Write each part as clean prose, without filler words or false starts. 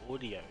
audios.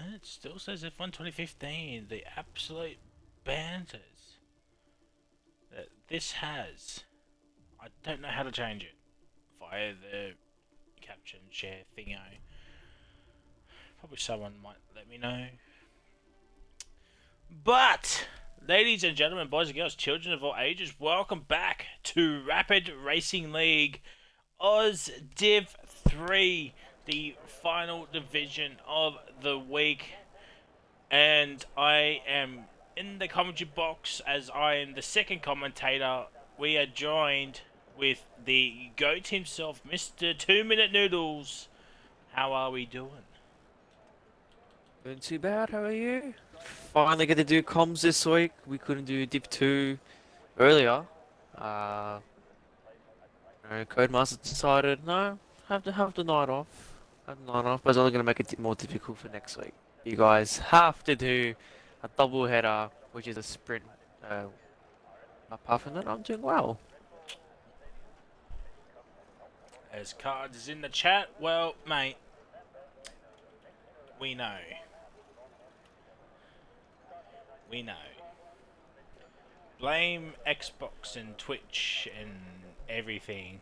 And it still says F1 2015, the absolute banters that this has. I don't know how to change it via the caption share thingo. Probably someone might let me know. But, ladies and gentlemen, boys and girls, children of all ages, welcome back to Rapid Racing League AUS Div 3, the final division of the week. And I am in the commentary box as I am the second commentator. We are joined with the GOAT himself, Mr. 2 Minute Noodles. How are we doing? Doing too bad, how are you? Finally get to do comms this week. We couldn't do Div 2 earlier. Codemaster decided, no, have the night off. Have the night off, but it's only going to make it more difficult for next week. You guys have to do a double header, which is a sprint. Apart from that, I'm doing well. As Cards is in the chat, well, mate, we know. We know. Blame Xbox and Twitch and everything.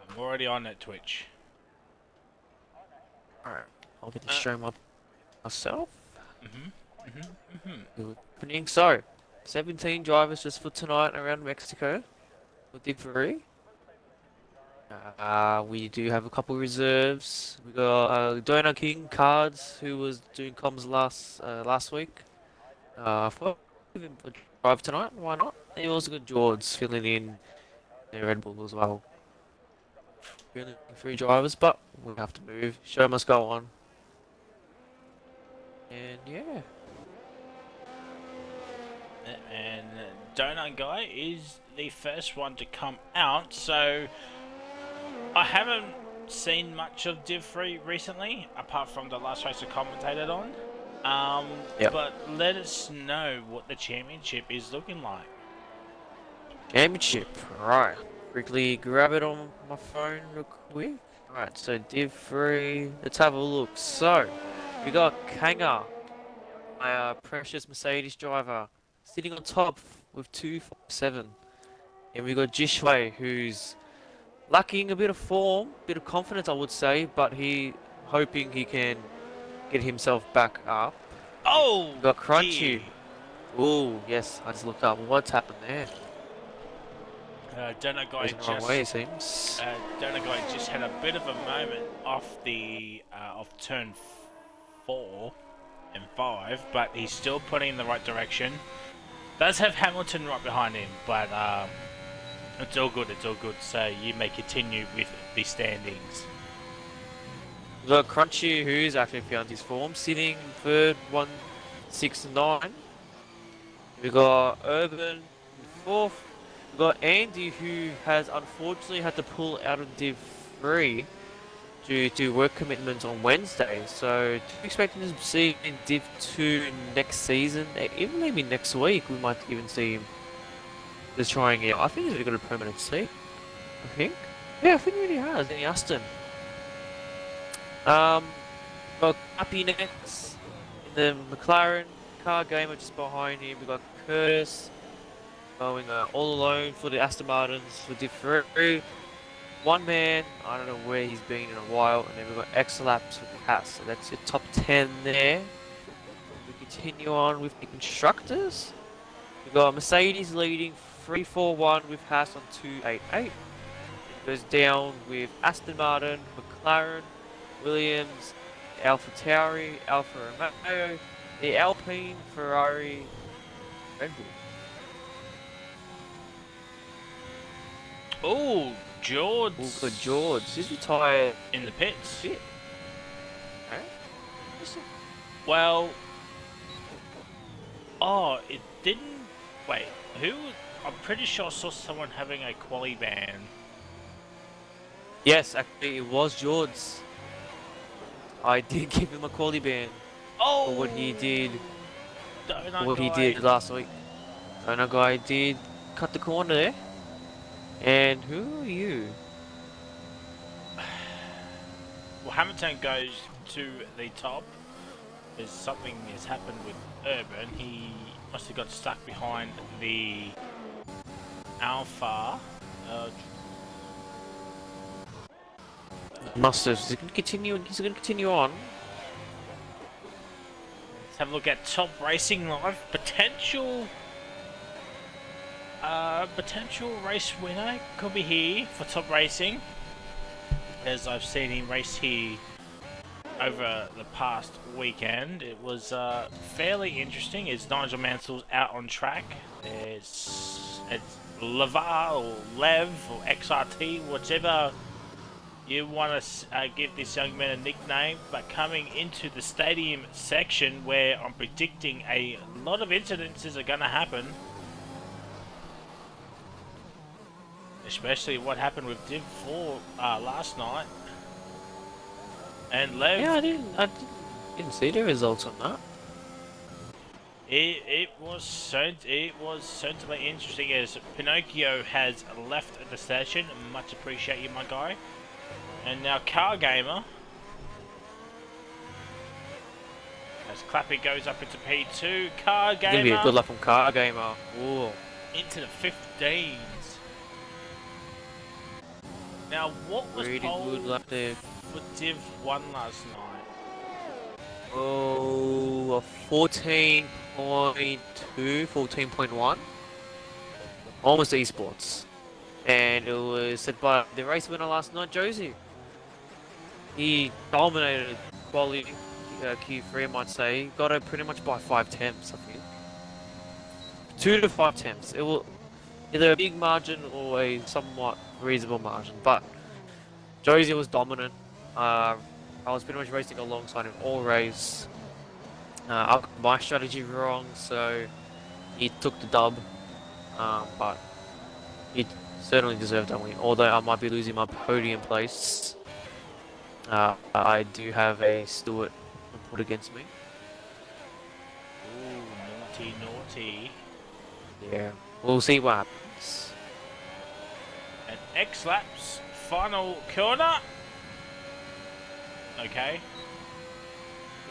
I'm already on at Twitch. Alright, I'll get to show myself. Good evening. So, 17 drivers just for tonight around Mexico for Div 3. We do have a couple reserves. We got Donut King Cards, who was doing comms last week. I thought give him a drive tonight. Why not? And you also got George filling in the Red Bull as well. We're only 3 drivers, but we have to move. Show must go on. And yeah. And Donut Guy is the first one to come out, so I haven't seen much of Div 3 recently, apart from the last race I commentated on. Yep. But let us know what the championship is looking like. Championship, right. Quickly grab it on my phone real quick. Alright, so Div 3, let's have a look. So, we got Kanga, my precious Mercedes driver, sitting on top with 257. And we got Jishway, who's lacking a bit of form, bit of confidence I would say, but he hoping he can get himself back up. Oh! We got Crunchy. Ooh, yes, I just looked up. What's happened there? Donut Guy Goes the wrong way, it seems. Donut Guy just had a bit of a moment off the off turn 4 and 5, but he's still putting in the right direction. Does have Hamilton right behind him, but it's all good, it's all good. So you may continue with the standings. We got Crunchy, who's actually found his form, sitting third, 169. We got Urban in fourth. We got Andy, who has unfortunately had to pull out of Div 3 due to work commitments on Wednesday. So, expecting to see him in Div 2 next season, even maybe next week, we might even see him just trying it. I think he's got a permanent seat. I think. Yeah, I think he really has in Aston. Got Happy next in the McLaren car gamer just behind him. We got Curtis going all alone for the Aston Martins for Div 3. One man, I don't know where he's been in a while, and then we've got X-Laps with Haas, so that's your top 10 there. We continue on with the constructors. We've got Mercedes leading 341 with Haas on 288. It goes down with Aston Martin, McLaren, Williams, Alpha Tauri, Alfa Romeo, The Alpine, Ferrari, Red Bull. Oh, George. Oh, good George. Did you tie In the pits. fit? Okay. Well, oh, it didn't. Wait, who? I'm pretty sure I saw someone having a quali ban. Yes, actually, it was George. I did give him a quality ban Oh, for what he did. Donut What he guy. did last week. And a guy did cut the corner there. And who are you? Well, Hamilton goes to the top. There's something has happened with Urban. He must have got stuck behind the Alpha. Must have. He's gonna continue. He's gonna continue on. Let's have a look at Top Racing Live. Potential race winner could be here for Top Racing, as I've seen him race here over the past weekend. It was fairly interesting. It's Nigel Mansell's out on track. It's Levar or Lev or XRT, whatever you want to give this young man a nickname. But coming into the stadium section, where I'm predicting a lot of incidences are going to happen, especially what happened with Div 4 last night. And Lev, Yeah, I didn't see the results on that. it was certainly interesting, as Pinocchio has left the session. Much appreciate you, my guy. And now Car Gamer, as Clappy goes up into P2. Car It's gonna be a good Gamer luck from Car Gamer. Ooh. into the 15s. Now, what was Really pole good luck there. for Div 1 last night? Oh, a 14.2, 14.1. Almost esports. And it was set by the race winner last night, Josie. He dominated quality Q3, I might say. Got it pretty much by 5 tenths, I think. 2 to 5 tenths. It will either a big margin or a somewhat reasonable margin. But Josie was dominant. I was pretty much racing alongside him all race. I got my strategy wrong, so he took the dub. But he certainly deserved that win. Although I might be losing my podium place, I do have a Stewart put against me. Ooh, naughty, naughty. Yeah, we'll see what happens. And X-Laps, final corner. Okay.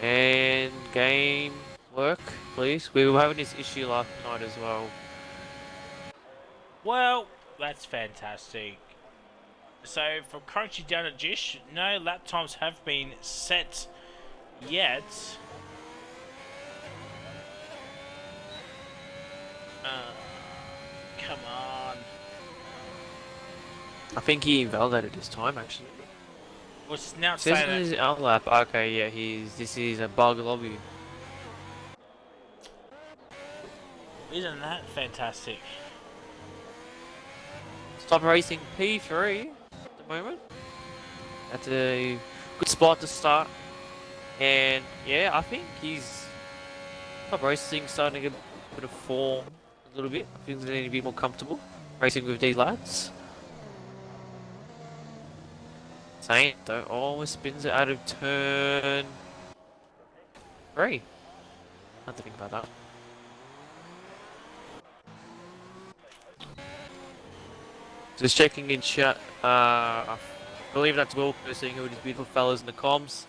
And game work, please. We were having this issue last night as well. Well, that's fantastic. So, from Crunchy down at Jish, no lap times have been set yet. Come on. I think he invalidated his time actually. What's now Says saying in that? his outlap. Okay, yeah, this is a bug lobby. Isn't that fantastic? Stop racing P3 at the moment. That's a good spot to start. And yeah, I think he's top racing starting to get a bit of form a little bit. I think he's going to be more comfortable racing with these lads. Saying though, almost spins it out of turn 3. I have to think about that. Just checking in chat. I believe that's Will saying who these beautiful fellas in the comms.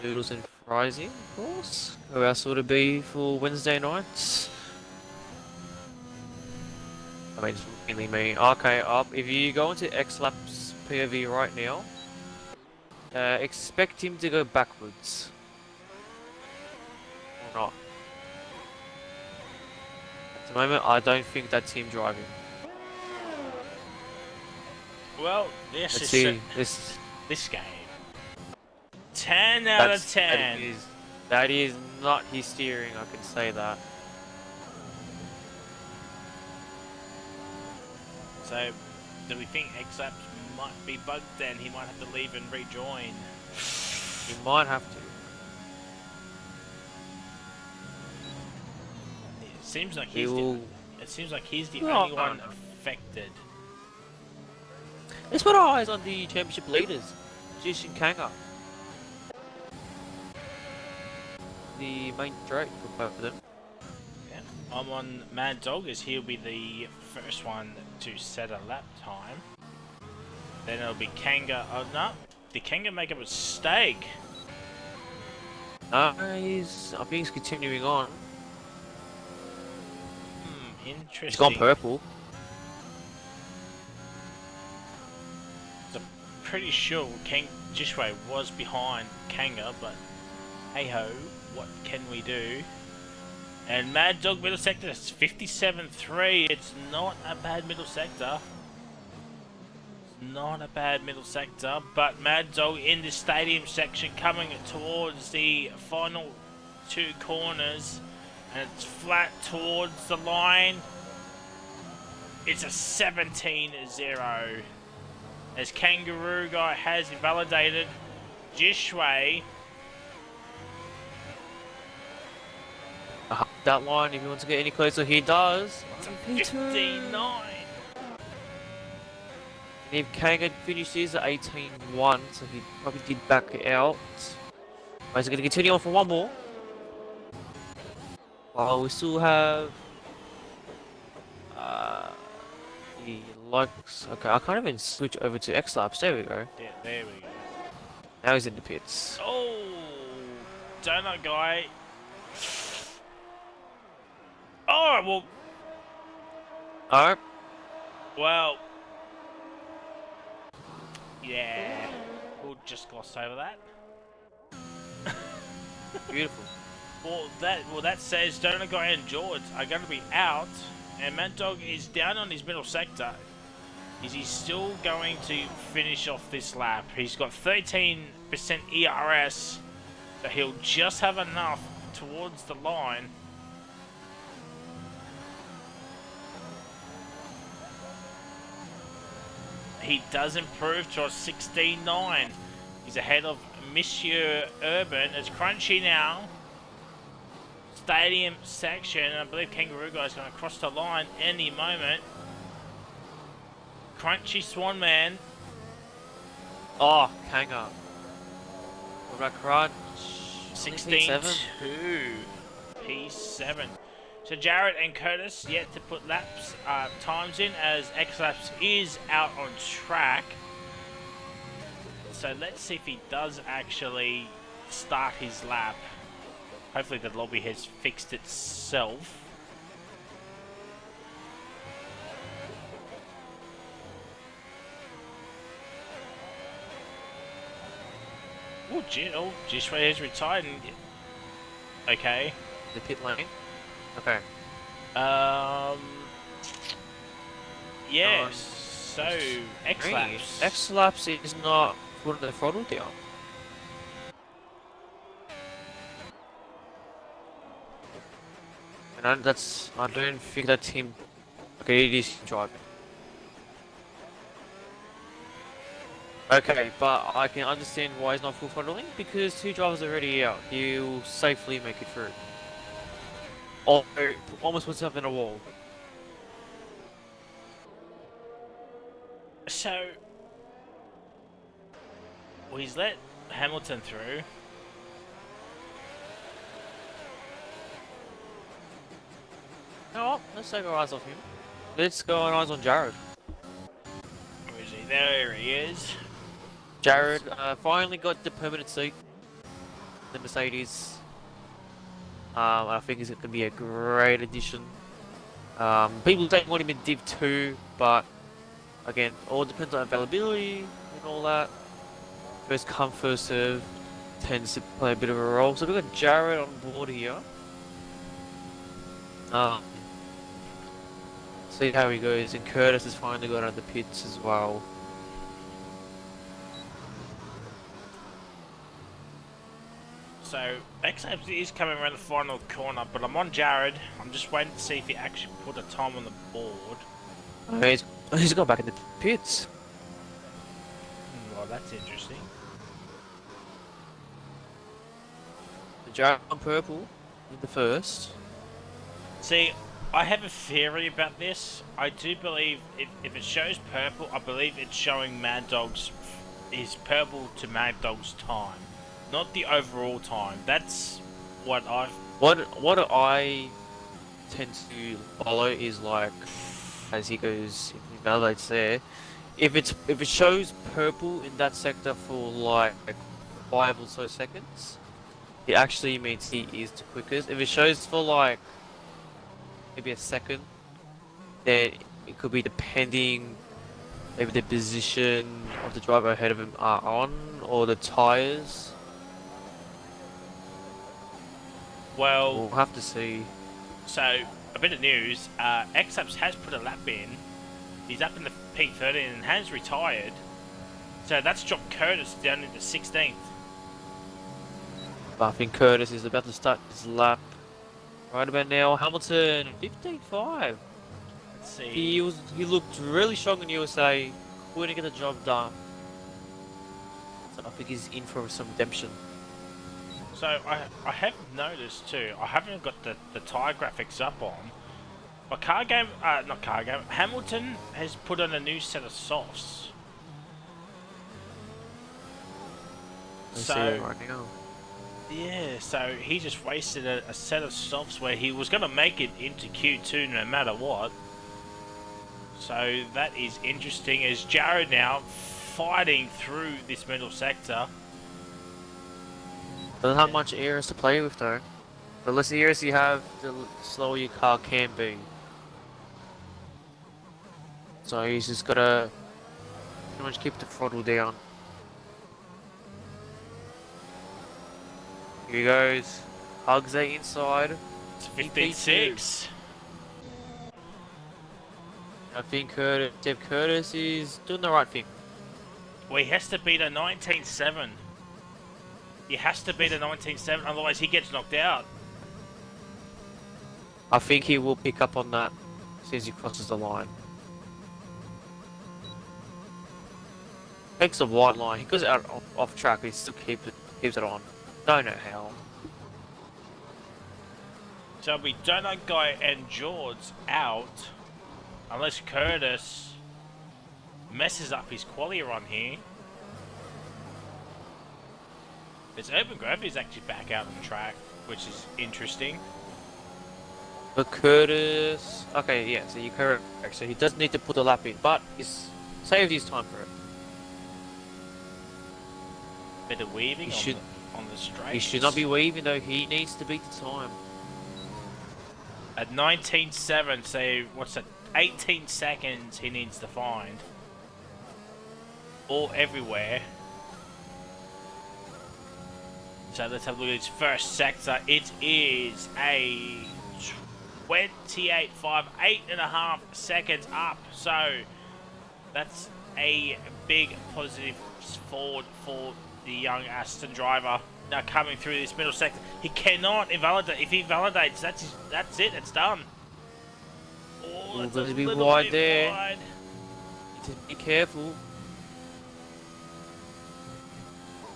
Noodles and fries in, of course. Who else would it be for Wednesday nights? I mean, it's mainly me. Okay, up. If you go into X-Laps POV right now, expect him to go backwards. Or not. At the moment, I don't think that's him driving. Well, this Let's is see. this game. 10 out of 10. That is not his steering, I can say that. So, do we think X-Laps might be bugged then? He might have to leave and rejoin. He might have to. It seems like He will... he's the Oh, only one affected. Let's put our eyes on the championship leaders. Jish and Kanga. The main straight for both of them. Yeah. I'm on Mad Dog as he'll be the first one to set a lap time. Then it'll be Kanga. Oh no, did Kanga make a mistake? I think he's continuing on. Interesting. He's gone purple. So pretty sure Jishway was behind Kanga, but hey ho, what can we do? And Mad Dog middle sector is 57.3. It's not a bad middle sector. It's not a bad middle sector, but Mad Dog in the stadium section coming towards the final two corners, and it's flat towards the line. It's a 17-0 as Kangaroo Guy has invalidated Jishway. That line, if he wants to get any closer, he does. It's a 59. And if Kanga finishes at 18-1, so he probably did back out. But he's going to continue on for one more. While we still have the likes. Okay, I can't even switch over to X-Laps. There we go. Yeah, there we go. Now he's in the pits. Oh, Donut Guy. Oh, Alright. well, yeah, we'll just gloss over that. Beautiful. Well, that says Donut Guy and George are going to be out, and Mad Dog is down on his middle sector. Is he still going to finish off this lap? He's got 13% ERS, so he'll just have enough towards the line. He does improve to a 16.9. He's ahead of Monsieur Urban. It's Crunchy now. Stadium section. I believe Kangaroo Guy is going to cross the line any moment. Crunchy Swan Man. Oh, Kanga. What about Crunch? 16.2. P7. So Jared and Curtis yet to put laps times in as X-Laps is out on track. So let's see if he does actually start his lap. Hopefully the lobby has fixed itself. Oh, Jishway has retired. Okay. The pit lane. Okay. Yes. So X-Laps. X-Laps is not putting the throttle down. And I don't think that's him. Okay, it is driving. Okay, but I can understand why he's not full throttling because two drivers are already out. He'll safely make it through. Oh, almost puts himself in a wall. So, well, he's let Hamilton through. You know what? Let's take our eyes off him. Let's go on eyes on Jared. Where is he? There he is. Jared finally got the permanent seat. The Mercedes. I think he's going to be a great addition. People don't want him in Div 2, but again, all depends on availability and all that. First come, first serve tends to play a bit of a role. So we've got Jared on board here. See how he goes, and Curtis has finally got out of the pits as well. So X-Abs is coming around the final corner, but I'm on Jared. I'm just waiting to see if he actually put a time on the board. Oh, he's gone back in the pits. Well, that's interesting. The Jared on purple in the first. See, I have a theory about this. I do believe if it shows purple, I believe it's showing Mad Dog's is purple to Mad Dog's time, not the overall time. That's what I've. What I tend to follow is like as he goes, if he validates there. If it shows purple in that sector for like 5 or so seconds, it actually means he is the quickest. If it shows for like maybe a second, then it could be depending maybe the position of the driver ahead of him are on or the tires. Well, We'll have to see. so a bit of news. X-Abs has put a lap in. He's up in the P13 and has retired. So that's dropped Curtis down into 16th. But I think Curtis is about to start his lap right about now. Hamilton 15.5. Let's see. He looked really strong in USA. Couldn't get the job done. So I think he's in for some redemption. So I have noticed too. I haven't got the tyre graphics up on. But Hamilton has put on a new set of softs. Let's So see it right now. yeah, so he just wasted a set of softs where he was going to make it into Q2 no matter what. So that is interesting as Jared now fighting through this middle sector. Doesn't have much areas to play with though. The less areas you have, the slower your car can be. So he's just gotta pretty much keep the throttle down. Here he goes. Hugs the inside. It's 15.6. I think Deb Curtis is doing the right thing. Well, he has to beat a 19.7. He has to beat a 19.7, otherwise he gets knocked out. I think he will pick up on that as soon as he crosses the line. Takes a wide line. He goes out off track, but he still keeps it on. Don't know how. So we Donut Guy and George out, unless Curtis messes up his quali run here. It's Urban Gravity's actually back out on track, which is interesting. But Curtis... Okay, yeah, so you're correct. So he does need to put a lap in, but he's saved his time for it. Bit of weaving on the straight. He should not be weaving though, he needs to beat the time. At 19.7, so what's that? 18 seconds he needs to find. All everywhere. So let's have a look at his first sector. It is a 28.5, 8.5 seconds up. So that's a big positive forward for the young Aston driver. Now coming through this middle sector, he cannot invalidate. If he validates, that's it. It's done. Oh, Ooh, that's gotta a be little wide bit there. wide. Need to be careful.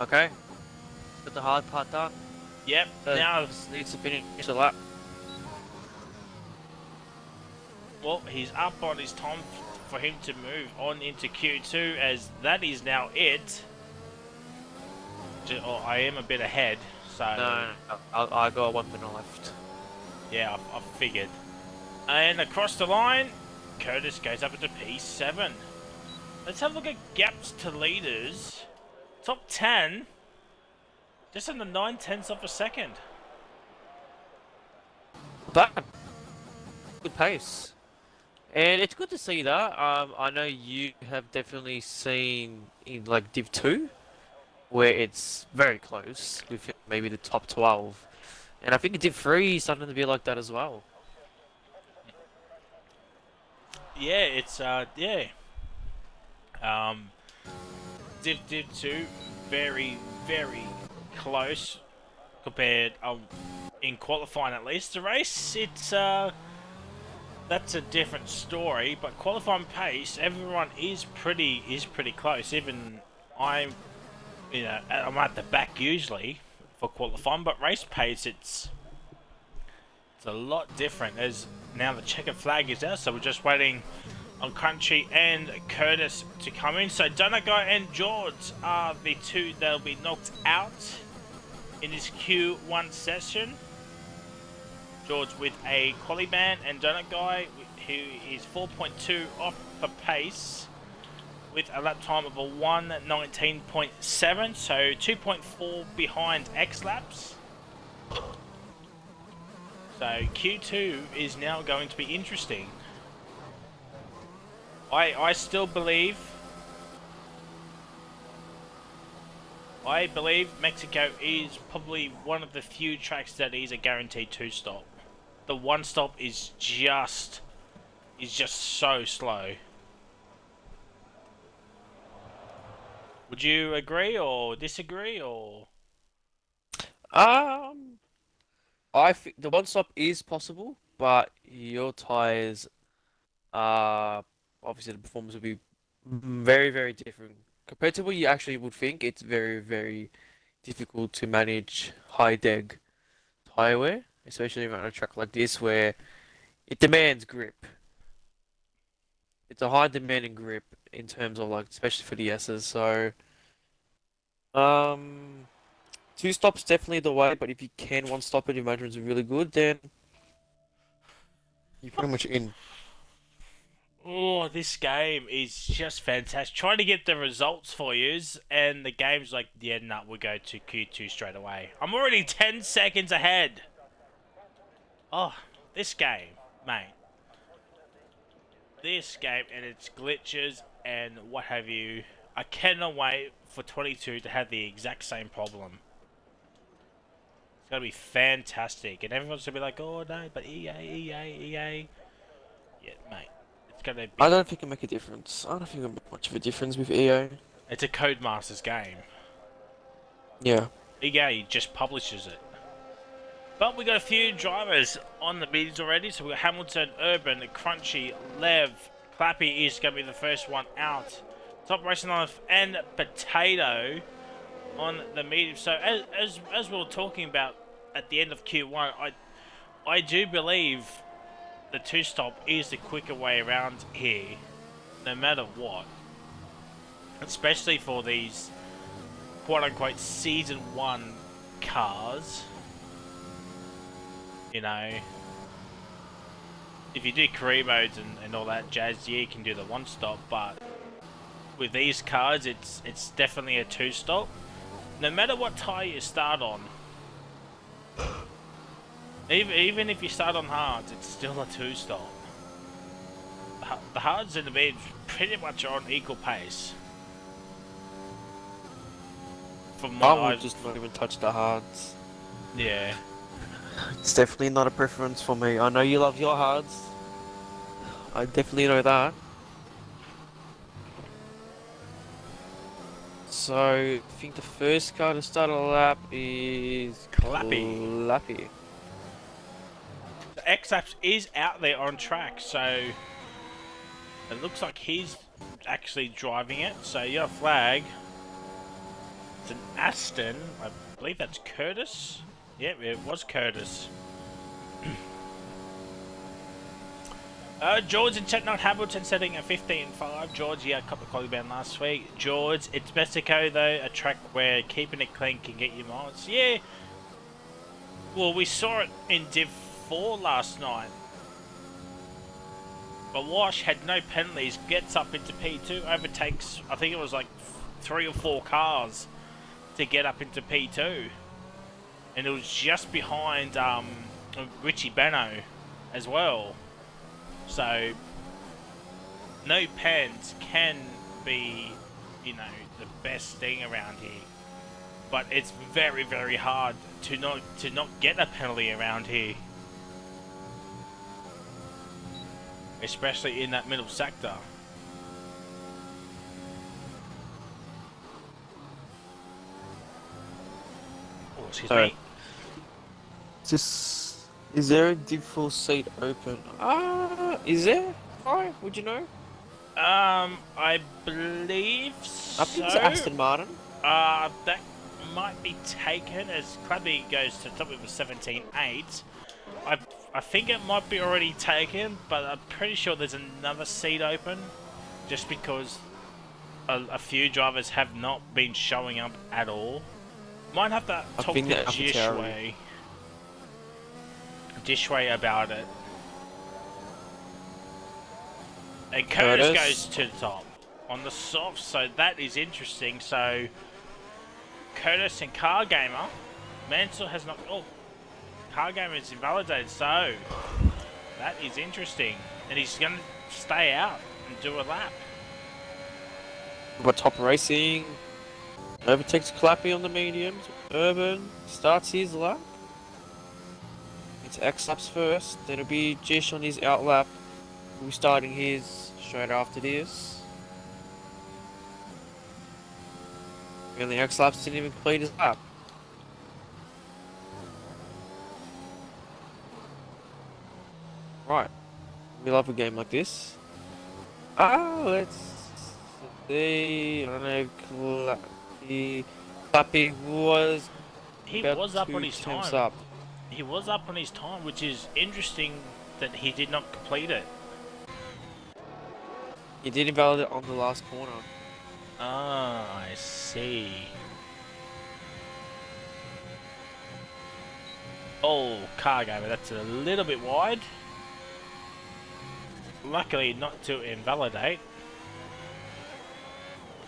Okay. Got the hard part done. Yep. So Now, just needs to finish the lap. well, he's up on his time for him to move on into Q2, as that is now it. Oh, I am a bit ahead, so No, I got 1 minute left. yeah, I figured. And across the line, Curtis goes up into P7. Let's have a look at gaps to leaders. Top 10, just under 9/10 of a second. But good pace. And it's good to see that. I know you have definitely seen in like Div 2 where it's very close with maybe the top 12. And I think in Div 3 is starting to be like that as well. Yeah, it's yeah. Div 2, very close. compared in qualifying at least. The race, it's that's a different story. But qualifying pace, everyone is pretty close. Even I'm I'm at the back usually for qualifying, but race pace it's a lot different. As now the checkered flag is out, so we're just waiting on Crunchy and Curtis to come in. So Donegal and George are the two that'll be knocked out in this Q1 session. George with a quali ban, and Donegal, who is 4.2 off the pace with a lap time of a 1:19.7, so 2.4 behind X laps. So Q2 is now going to be interesting. I still believe Mexico is probably one of the few tracks that is a guaranteed 2-stop. The 1-stop is just so slow. Would you agree or disagree or? I think the one stop is possible, but your tires are obviously the performance will be very, very different compared to what you actually would think. It's very, very difficult to manage high deg tire wear, especially on a track like this where it demands grip. It's a high demanding grip in terms of like, especially for the S's. So, um, two stops definitely the way, but if you can one stop and your margins are really good, then you're pretty much in. Oh, this game is just fantastic. Trying to get the results for yous, and the game's like, yeah, nah, we'll go to Q2 straight away. I'm already 10 seconds ahead. Oh, this game, mate. This game and its glitches and what have you. I cannot wait for 22 to have the exact same problem. It's going to be fantastic. And everyone's going to be like, oh, no, but EA. Yeah, mate. It's going to be... I don't think it'll make a difference. I don't think it'll make much of a difference with EA. It's a Codemasters game. Yeah. EA just publishes it. But we got a few drivers on the bids already. So we got Hamilton, Urban, Crunchy, Lev. Clappy is going to be the first one out. Top racing life and Potato on the medium. So as we were talking about at the end of Q1, I do believe the 2-stop is the quicker way around here, no matter what. Especially for these quote-unquote Season 1 cars. You know, if you do career modes and all that jazz, yeah, you can do the 1-stop, but with these cars, it's definitely a 2-stop. No matter what tyre you start on, even if you start on hards, it's still a 2-stop. The hards and the mids pretty much are on equal pace. From what I would just not even touch the hards. Yeah. It's definitely not a preference for me. I know you love your hards. I definitely know that. So, I think the first car to start a lap is Clappy. The X-Laps is out there on track, so it looks like he's actually driving it. So your flag, it's an Aston. I believe that's Curtis. Yep, it was Curtis. George and Chetnut Hamilton setting a 15.5. George, yeah, got the quality ban last week. George, it's Mexico though, a track where keeping it clean can get you miles. Yeah. Well, we saw it in Div 4 last night. But Wash had no penalties, gets up into P2, overtakes, I think it was like 3 or 4 cars to get up into P2. And it was just behind Richie Beno as well. So, no pens can be, you know, the best thing around here. But it's very, very hard to not get a penalty around here. Especially in that middle sector. Oh, excuse me. Is there a Div 4 seat open? Is there? Why? Would you know? I believe I think it's so. Aston Martin. That might be taken as Clubby goes to the top of a 17.8. I think it might be already taken, but I'm pretty sure there's another seat open, just because a few drivers have not been showing up at all. Might have to I talk think to that Dishway about it. And Curtis goes to the top on the soft, so that is interesting. So Curtis and Car Gamer, Mansell has not. Oh, Car Gamer is invalidated, so that is interesting. And he's going to stay out and do a lap. But top racing overtakes Clappy on the mediums. Urban starts his lap. It's X laps first. Then it'll be Jish on his out lap. We'll be starting his straight after this. And the X laps didn't even complete his lap. Right. We love a game like this. Let's see. I don't know. Clappy was. He was up on his temps time. Up. He was up on his time, which is interesting that he did not complete it. He did invalidate on the last corner. Ah, I see. Oh, Car Gamer, that's a little bit wide. Luckily not to invalidate.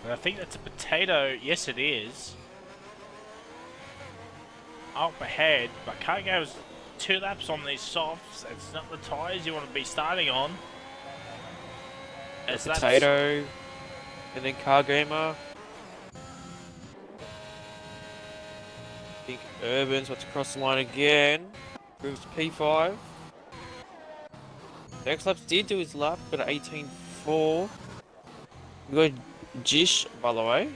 But I think that's a potato. Yes, it is. Up ahead, but Car Gamer's 2 laps on these softs. It's not the tyres you want to be starting on. As Potato. And then Car Gamer. I think Urban's about to cross the line again. Proves P5. The X-Laps did do his lap, but at 18.4. We got Jish, by the way.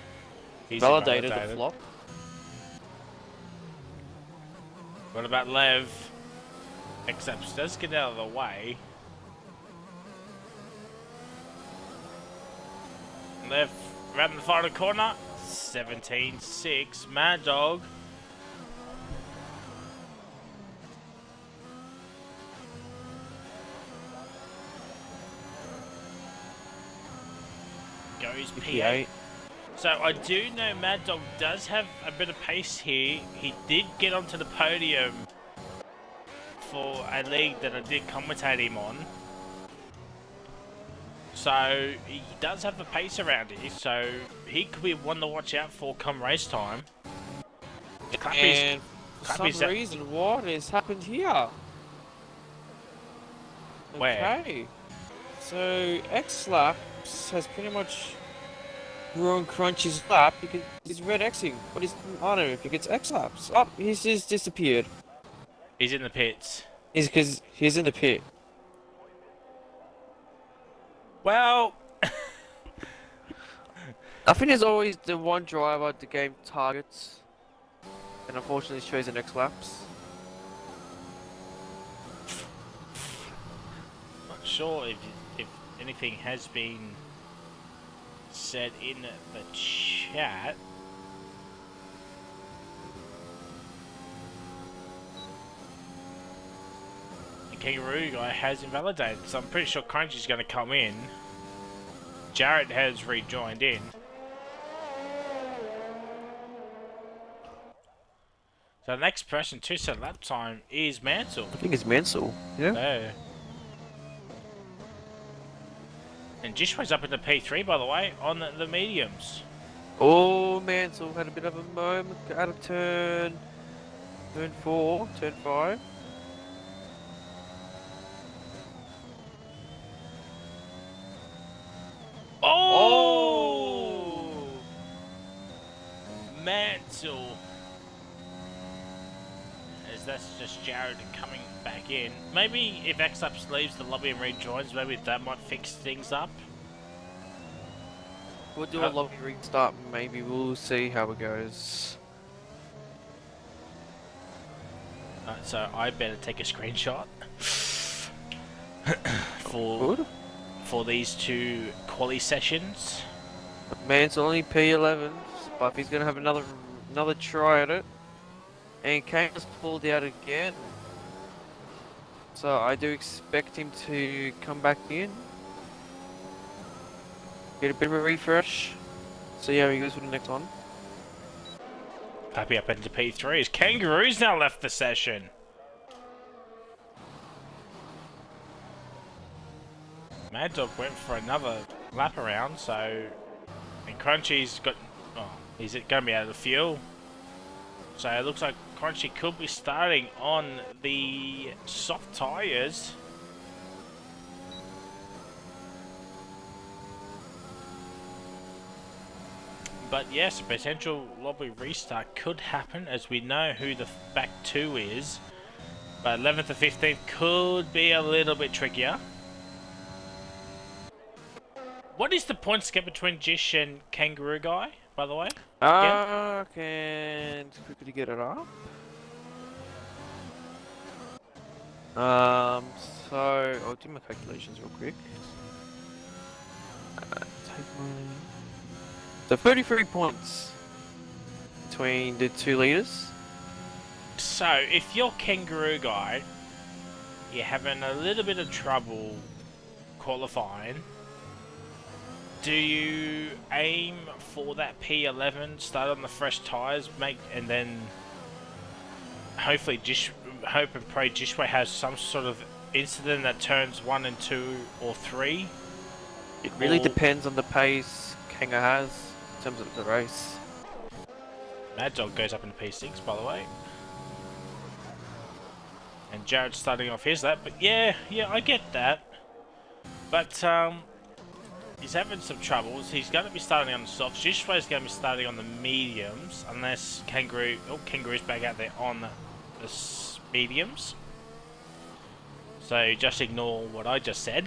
He's validated the flop. What about Lev? Except does get out of the way. Lev around the final corner. 17.6. Mad Dog. Goes P8. So I do know Mad Dog does have a bit of pace here. He did get onto the podium for a league that I did commentate him on. So he does have the pace around here. So he could be one to watch out for come race time. And for some reason, what has happened here? Where? Okay. So X-Laps has pretty much ruined Crunchy's lap because he's red Xing. But he's, I don't know if he gets X-Laps. Oh, he's just disappeared. He's in the pits. He's because he's in the pit. Well, I think there's always the one driver the game targets, and unfortunately shows an X-Laps. not sure if anything has been said in the chat. The Kangaroo guy has invalidated, so I'm pretty sure Crunchy's going to come in. Jarrett has rejoined in. So the next person to set lap time is Mansell. I think it's Mansell. Yeah. There. And Jishway's up in the P3, by the way, on the mediums. Oh, Mansell had a bit of a moment out of turn 4, turn 5. Oh! Mansell. As that's just Jared coming back in. Maybe if X-Ups leaves the lobby and rejoins, maybe that might fix things up. We'll do a lobby restart, maybe we'll see how it goes. So I better take a screenshot for Good. for these two quali sessions. Man's only P11, but if he's gonna have another try at it, and Kane's pulled out again, so I do expect him to come back in, get a bit of a refresh, see how he goes with the next one. Happy up into P3s. Kangaroos now left the session. Mad Dog went for another lap around, so... And Crunchy's got... Oh, he's going to be out of the fuel. So it looks like Crunchy could be starting on the soft tyres. But yes, a potential lobby restart could happen, as we know who the back two is. But 11th to 15th could be a little bit trickier. What is the points gap between Jish and Kangaroo Guy, by the way? Can quickly get it up. So I'll do my calculations real quick. So 33 points between the two leaders. So, if you're Kangaroo Guy, you're having a little bit of trouble qualifying, do you aim for that P11, start on the fresh tyres, and then hopefully hope and pray Jishway has some sort of incident that turns 1 and 2 or 3? It really depends on the pace Kanga has in terms of the race. Mad Dog goes up into P6, by the way. And Jared's starting off his lap, but yeah, I get that. But he's having some troubles. He's going to be starting on the softs. Jishway's going to be starting on the mediums, unless Kangaroo's back out there on the mediums. So just ignore what I just said.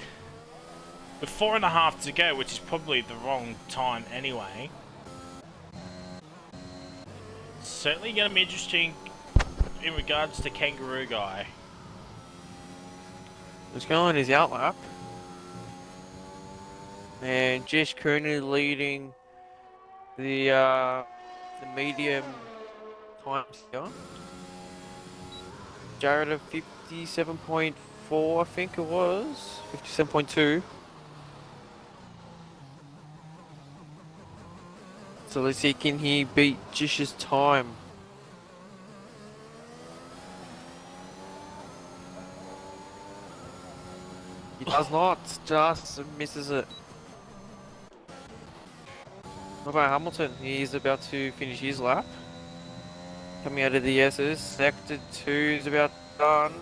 With 4.5 to go, which is probably the wrong time anyway. Certainly going to be interesting in regards to Kangaroo Guy. What's going on is the outlap. And Jish currently leading the medium times here. Jared at 57.4, I think it was. 57.2. So let's see, can he beat Jish's time? He does not, just misses it. What about Hamilton? He's about to finish his lap. Coming out of the S's, sector 2 is about done.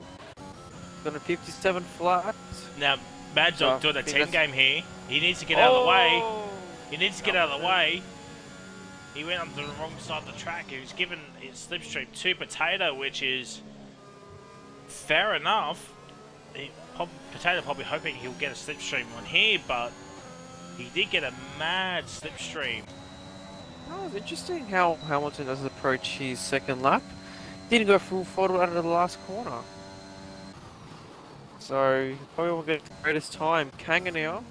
Got a 57 flat. Now, Mad Dog doing a 10 game here. He needs to get out of the way. He needs to get out of the way. He went on the wrong side of the track. He was given his slipstream to Potato, which is fair enough. Potato probably hoping he'll get a slipstream on here, but he did get a mad slipstream. Oh, it's interesting how Hamilton doesn't approach his second lap. Didn't go full throttle out of the last corner. So, he probably won't get the greatest time. Kanga now.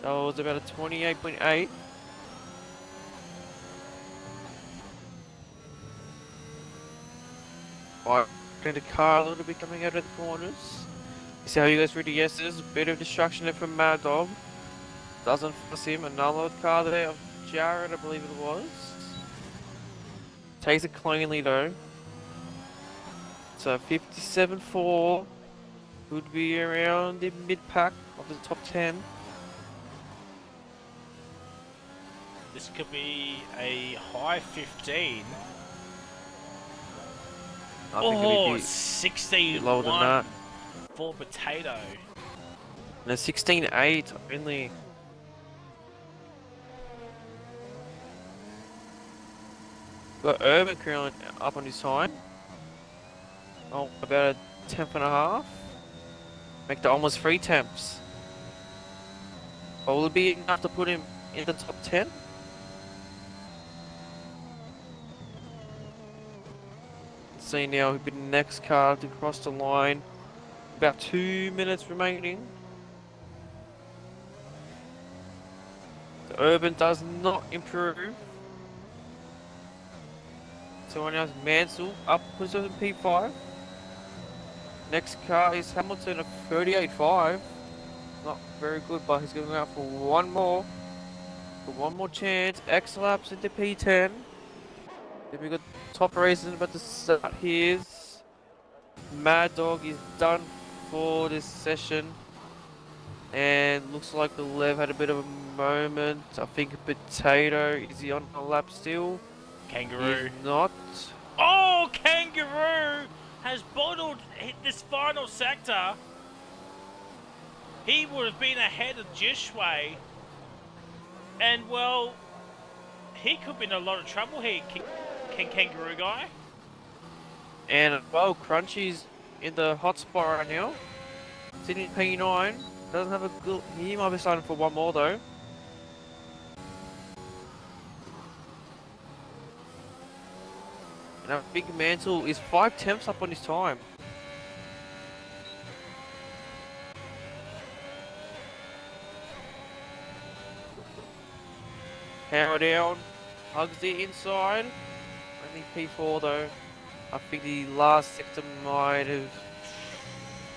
That was about a 28.8. In the car a little bit coming out of the corners. You see how he goes through the yeses. Bit of distraction there from Mad Dog. Doesn't force him. Another car there of Jared, I believe it was. Takes it cleanly though. So 57.4 would be around the mid-pack of the top 10. This could be a high 15. I think it'll be 16 lower than that. For Potato. And a 16.8 only. Got Urban currently up on his time. Oh, about a 10.5. Make that almost 3 temps. But will it be enough to put him in the top 10? see now who'll be the next car to cross the line. About 2 minutes remaining. The Urban does not improve. So now it's Mansell up position P5. Next car is Hamilton at 38.5. Not very good, but he's going out for one more. For one more chance. X laps into P10. Then we got top racing about to start here. Mad Dog is done for this session. And looks like the Lev had a bit of a moment. I think Potato, is he on a lap still? Kangaroo. He's not. Oh, Kangaroo has bottled this final sector. He would have been ahead of Jishway. And, well, he could be in a lot of trouble here, Kangaroo guy. And, well, Crunchy's in the hot spot right now. Sitting P9. Doesn't have a good... He might be starting for one more, though. And I think Mansell is 5/10 up on his time. Power down, hugs the inside. Only P4 though. I think the last sector might have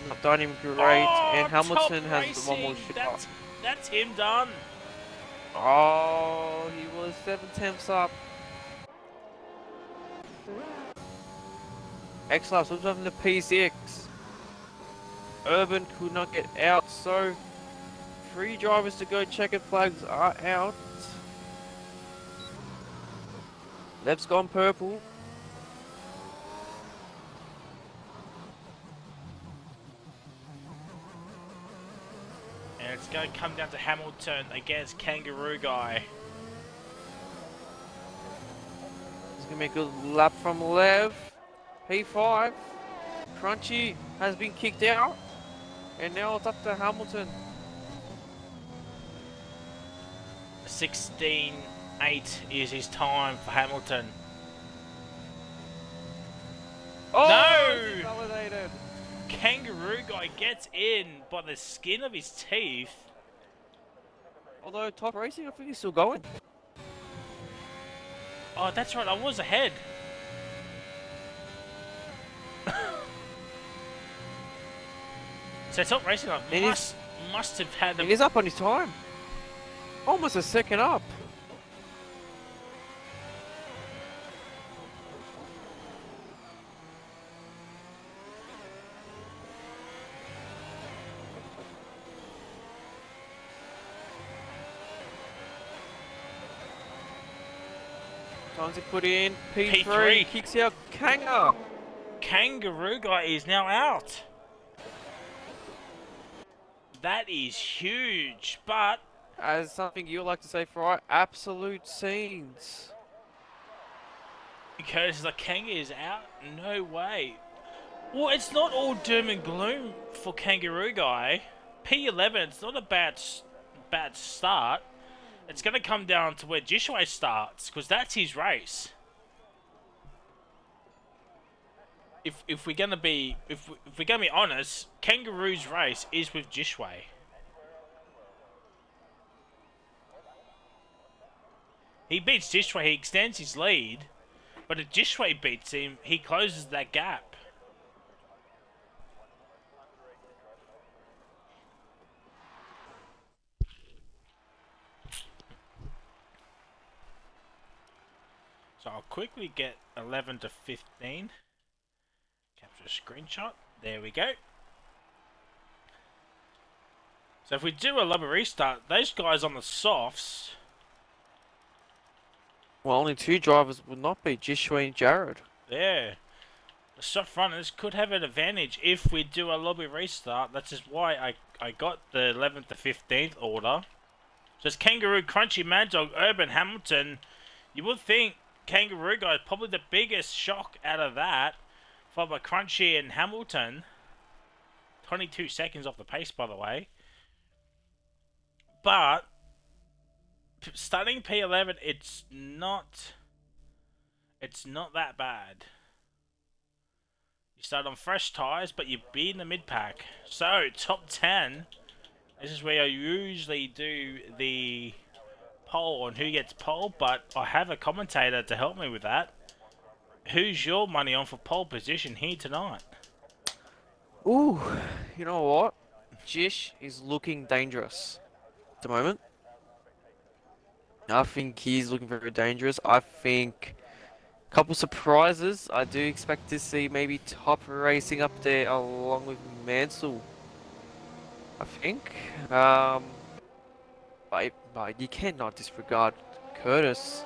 not done him great. Oh, and Hamilton top has the one more racing. shot. That's him done. Oh, he was 7/10 up. X-Labs was having the P6. Urban could not get out, so 3 drivers to go. Checkered flags are out. Lev's gone purple. And it's going to come down to Hamilton against Kangaroo guy. He's going to make a lap from Lev. P5. Crunchy has been kicked out. And now it's up to Hamilton. 16.8 is his time for Hamilton. Oh, No! validated. Kangaroo guy gets in by the skin of his teeth. Although top racing, I think he's still going. Oh, that's right, I was ahead. So top racing must have had He's up on his time. Almost a second up. Time to put in P3. P3. Kicks out Kanga. Kangaroo guy is now out. That is huge, but As something you like to say, Fry, absolute scenes. because the Kanga is out, no way. Well, it's not all doom and gloom for Kangaroo guy. P11, it's not a bad start. It's going to come down to where Jishway starts, because that's his race. If we're gonna be honest, Kangaroo's race is with Jishway. He beats Jishway, he extends his lead, but if Jishway beats him, he closes that gap. So I'll quickly get 11 to 15. Capture a screenshot. There we go. So if we do a lobby restart, those guys on the softs... Well, only 2 drivers would not be Jishua and Jared. Yeah. The soft runners could have an advantage if we do a lobby restart. That's just why I got the 11th to 15th order. So it's Kangaroo, Crunchy, Mad Dog, Urban, Hamilton. You would think Kangaroo guy is probably the biggest shock out of that. Followed by Crunchy and Hamilton. 22 seconds off the pace, by the way. But starting P11, it's not that bad. You start on fresh tyres, but you be in the mid-pack. So, top 10. This is where I usually do the poll on who gets pole, but I have a commentator to help me with that. Who's your money on for pole position here tonight? Ooh, you know what? Jish is looking dangerous at the moment. I think he's looking very dangerous. I think a couple surprises. I do expect to see maybe Top racing up there along with Mansell. I think. But you cannot disregard Curtis.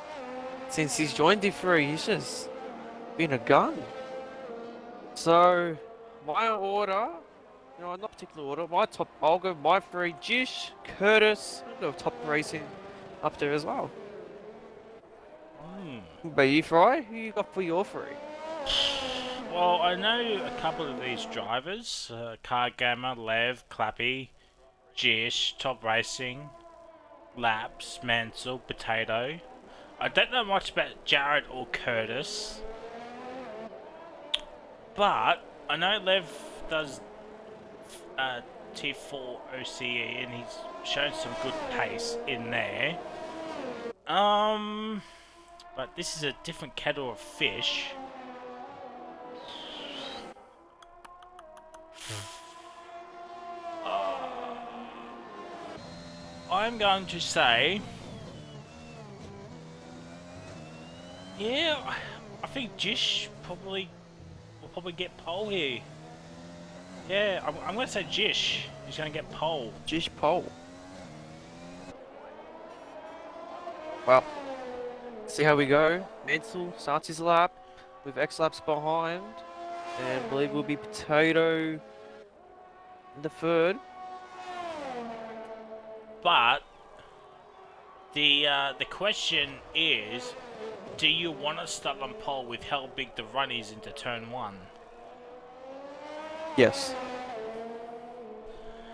Since he's joined D3, he's just been a gun. So, my order, not particular order, I'll go my three, Jish, Curtis, I'll go Top racing up there as well. But you, Fry, who you got for your three? Well, I know a couple of these drivers. Car Gamer, Lev, Clappy, Jish, Top Racing, Laps, Mansell, Potato. I don't know much about Jared or Curtis. But I know Lev does T4 OCE and he's shown some good pace in there. But this is a different kettle of fish. I'm going to say, yeah, I think Jish will probably get pole here. Yeah, I'm going to say Jish is going to get pole. Jish pole. Well, see how we go. Mansell starts his lap with X laps behind, and I believe will be Potato in the third. But the question is, do you want to start on pole with how big the run is into turn 1? Yes,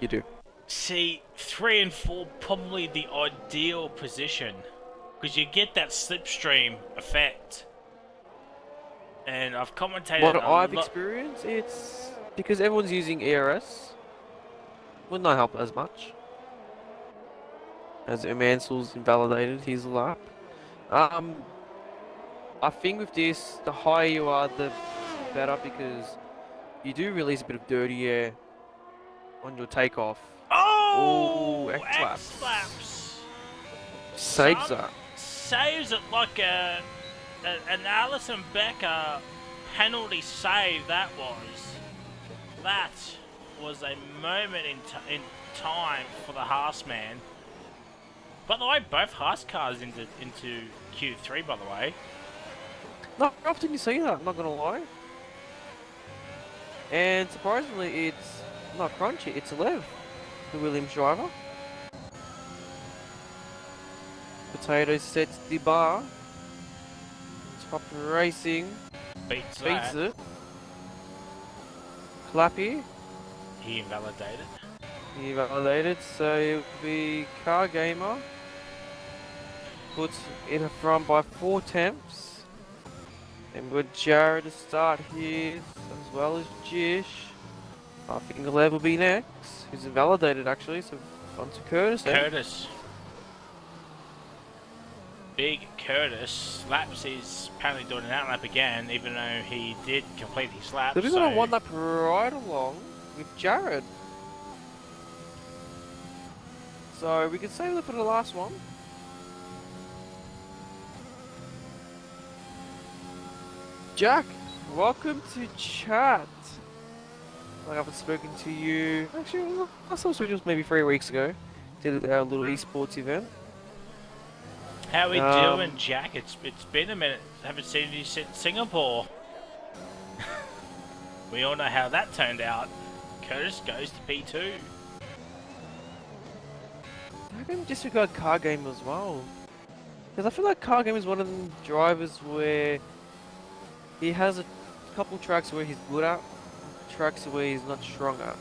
you do. See, 3 and 4 probably the ideal position because you get that slipstream effect. And I've commentated What I've experienced, it's because everyone's using ERS. Would not help as much. As Mansell's invalidated his lap. I think with this, the higher you are, the better because you do release a bit of dirty air on your takeoff. Oh, X-laps. Saves that. Saves it like an Alison Becker penalty save. That was a moment in time for the Haas man. By the way, both Haas cars into Q3. By the way, not often you see that. I'm not gonna lie. And surprisingly, it's not Crunchy. It's Lev, the Williams driver. Potato sets the bar. Top racing beats it. Clappy. He invalidated. So it'll be Car Gamer. Puts in a front by 4 temps. And with Jared to start his, as well as Jish. I think Lev will be next. He's invalidated actually, so on to Curtis then. Curtis. Big Curtis. Laps is apparently doing an outlap again, even though he did complete his lap. So we're going to one lap right along with Jared. So we can save that for the last one. Jack, welcome to chat. I haven't spoken to you. Actually, I saw just maybe 3 weeks ago. Did our little esports event. How we doing, Jack? It's been a minute. Haven't seen you since Singapore. We all know how that turned out. Curtis goes to P2. How can we disregard Car Game as well? Because I feel like Car Game is one of the drivers where he has a couple tracks where he's good at, tracks where he's not strong at.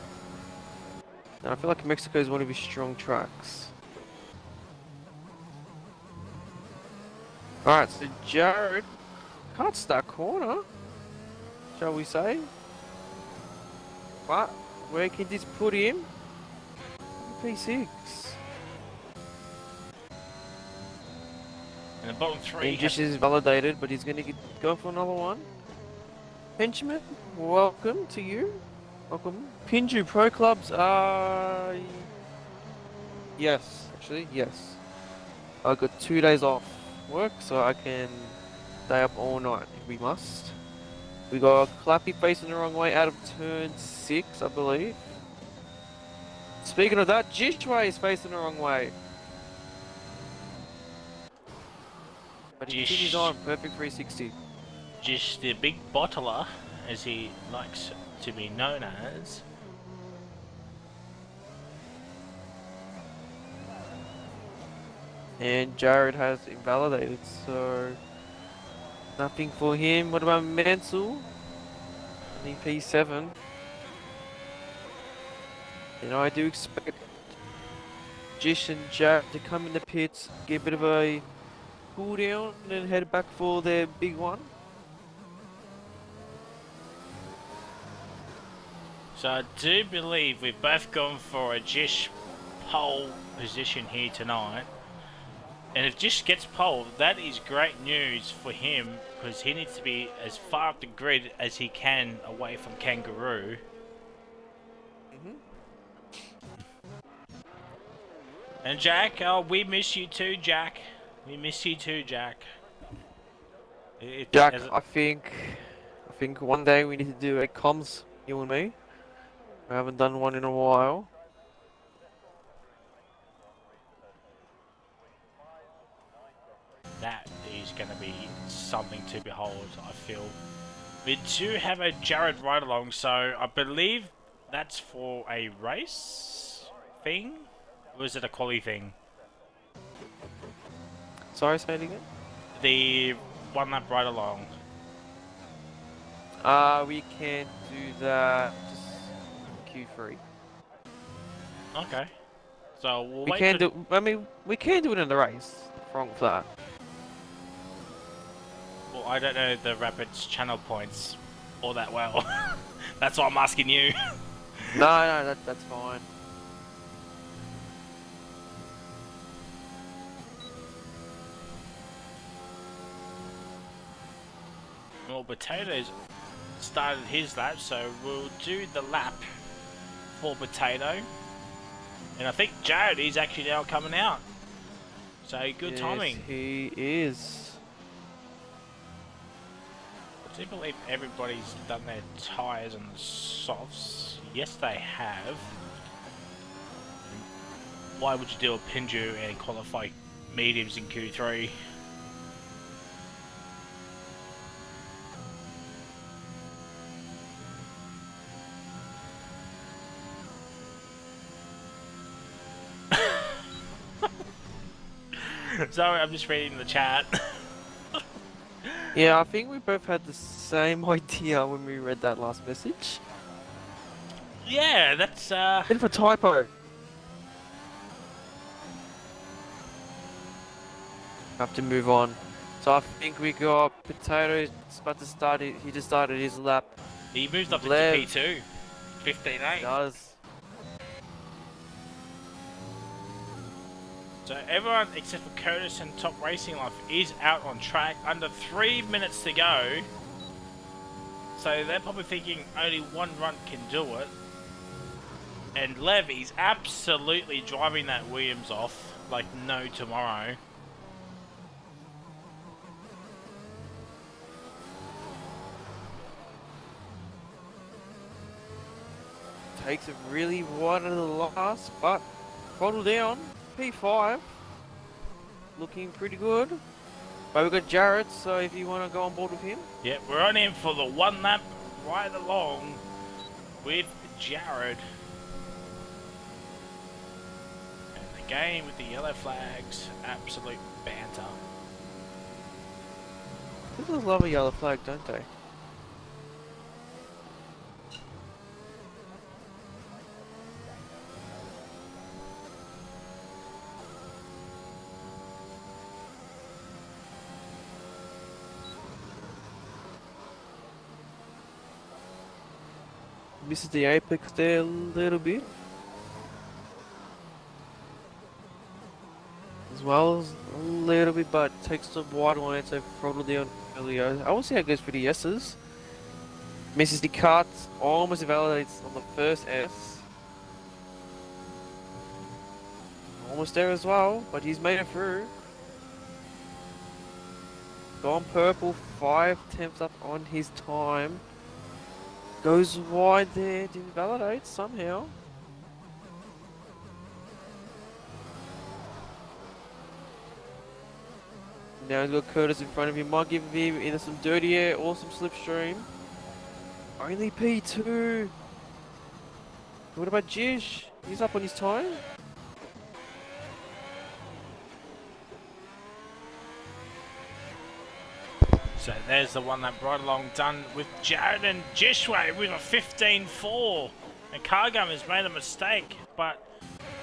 And I feel like Mexico is one of his strong tracks. Alright, so Jared can't start corner, shall we say? But where can this put him? P6. And the bottom three And just is validated, but he's going to go for another one. Benjamin, welcome to you. Welcome. Pinju Pro Clubs are... Yes, actually, yes. I got 2 days off work, so I can stay up all night if we must. We got Clappy facing the wrong way out of turn 6, I believe. Speaking of that, Jishway is facing the wrong way. But he continues on, perfect 360. Just the big bottler, as he likes to be known as. And Jared has invalidated, so nothing for him. What about Mansell? Only P7. And I do expect Jish and Jared to come in the pits, get a bit of a cool down, and then head back for their big one. So I do believe we've both gone for a Jish pole position here tonight. And if Jish gets pole, that is great news for him, because he needs to be as far up the grid as he can away from Kangaroo. And Jack, oh, we miss you too, Jack. We miss you too, Jack. Jack, I think one day we need to do a comms, you and me. I haven't done one in a while. That is going to be something to behold, I feel. We do have a Jared ride along, so I believe that's for a race thing? Or is it a quali thing? Sorry, say it again? The one lap ride along. We can do that just Q3. Okay. So we'll We wait can for... do. I mean, we can do it in the race. What's wrong with that? Well, I don't know the Rapids channel points all that well. That's why I'm asking you. No, that's fine. Well, Potatoes started his lap, so we'll do the lap for Potato. And I think Jared is actually now coming out. So good timing. He is. I do believe everybody's done their tyres and softs. Yes, they have. Why would you do a Pinju and qualify mediums in Q3? Sorry, I'm just reading the chat. Yeah, I think we both had the same idea when we read that last message. Yeah, that's Bit of a typo. Have to move on. So I think we got Potato about to start it. He just started his lap. he moved up into Lev P2. 15.8. Does. So everyone except for Curtis and Top Racing Life is out on track. Under 3 minutes to go. So they're probably thinking only one run can do it. And Levy's absolutely driving that Williams off like no tomorrow. Takes it really wide at the last, but throttle down. P5. Looking pretty good. But we've got Jared, so if you want to go on board with him. Yep, we're on in for the one lap right along with Jared. And the game with the yellow flags, absolute banter. People love a yellow flag, don't they? misses the apex there a little bit. As well as a little bit, but takes the wide line, so throttle down earlier. I will see how it goes for the S's. Misses the cut, almost invalidates on the first S. Almost there as well, but he's made it through. Gone purple, 5 tenths up on his time. Goes wide there, didn't validate somehow. Now he's got Curtis in front of him. Might give him either some dirty air or some slipstream. Only P2. What about Jish? He's up on his time. So there's the one that right along done with Jared and Jishway with a 15.4. And Cargum has made a mistake, but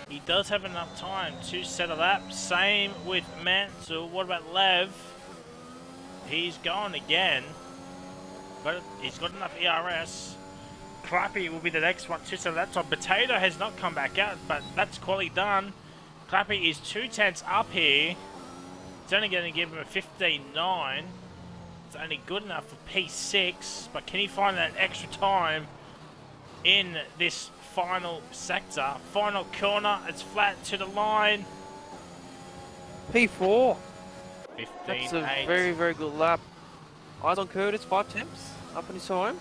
he does have enough time to set a lap. Same with Mansell. What about Lev? He's gone again, but he's got enough ERS. Clappy will be the next one to set a lap time. Potato has not come back out, but that's quality done. Clappy is 2 tenths up here. It's only going to give him a 15.9. It's only good enough for P6, but can he find that extra time in this final sector? Final corner, it's flat to the line. P4. 15.8. That's a very, very good lap. Eyes on Curtis, 5 temps up on his time.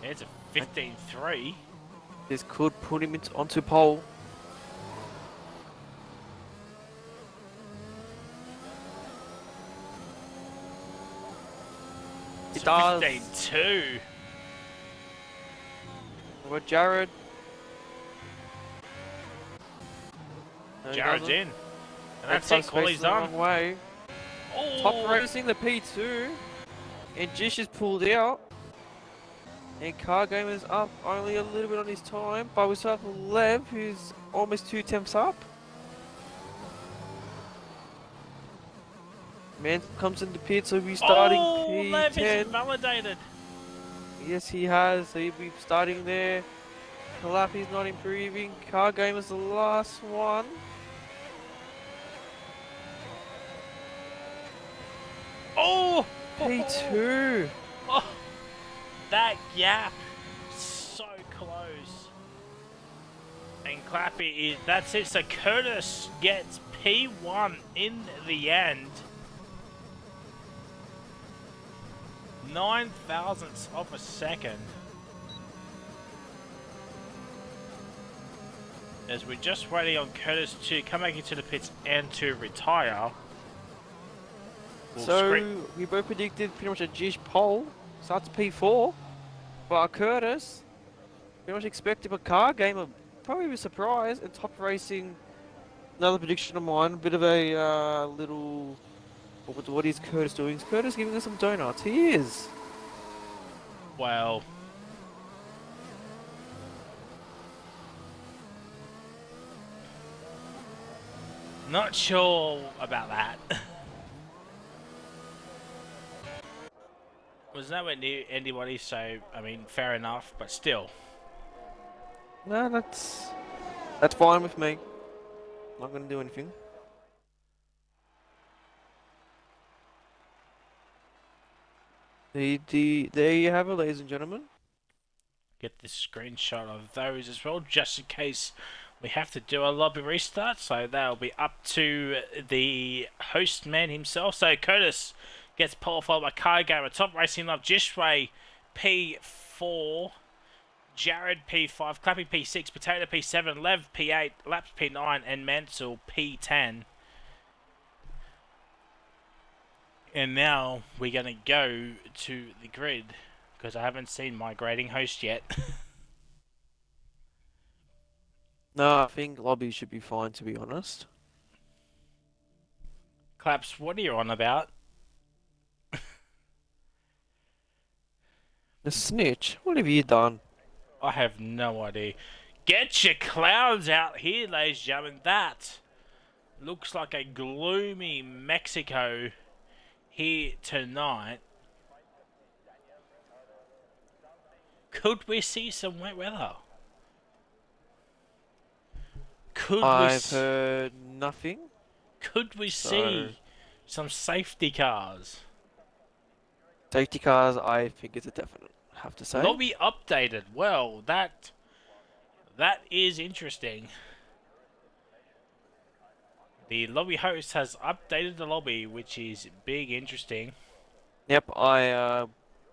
There's a 15.3. This could put him onto pole. It does. 15.2. What about Jared? No, Jared's in. And that's Takes it, up quality's space the done. wrong way. Oh. Top racing the P2. And Jish is pulled out. And Car Game is up only a little bit on his time. But we still have Lev, who's almost 2 temps up. Man comes in the pit, so we're starting P10. Lev is invalidated. Yes, he has. So he'll be starting there. Calapi's not improving. Car Game is the last one. Oh! P2. Oh, that gap, so close. And Clappy is, that's it. So Curtis gets P1 in the end. 9 thousandths of a second. As we're just waiting on Curtis to come back into the pits and to retire. So we both predicted pretty much a Jish pole. Starts P4. But Curtis, pretty much expected a Car Game, probably a surprise. And Top Racing, another prediction of mine. A bit of a little. What is Curtis doing? Is Curtis giving us some donuts? He is. Well, not sure about that. Was nowhere near anybody, so I mean, fair enough, but still. No, that's fine with me. Not gonna do anything. There you have it, ladies and gentlemen. Get this screenshot of those as well, just in case we have to do a lobby restart. So that'll be up to the host man himself. So Curtis gets pole followed by Car Gamer, Top Racing Love, Jishway P4, Jared P5, Clappy P6, Potato P7, Lev P8, Laps P9, and Mansell P10. And now we're going to go to the grid, because I haven't seen my grading host yet. No, I think lobby should be fine, to be honest. Claps, what are you on about? The snitch? What have you done? I have no idea. Get your clouds out here, ladies and gentlemen. That looks like a gloomy Mexico here tonight. Could we see some wet weather? Could we? I've heard nothing. Could we So see some safety cars? safety cars, I think it's a definite. Have to say. Lobby updated. Well, that is interesting. The lobby host has updated the lobby, which is big interesting. Yep, I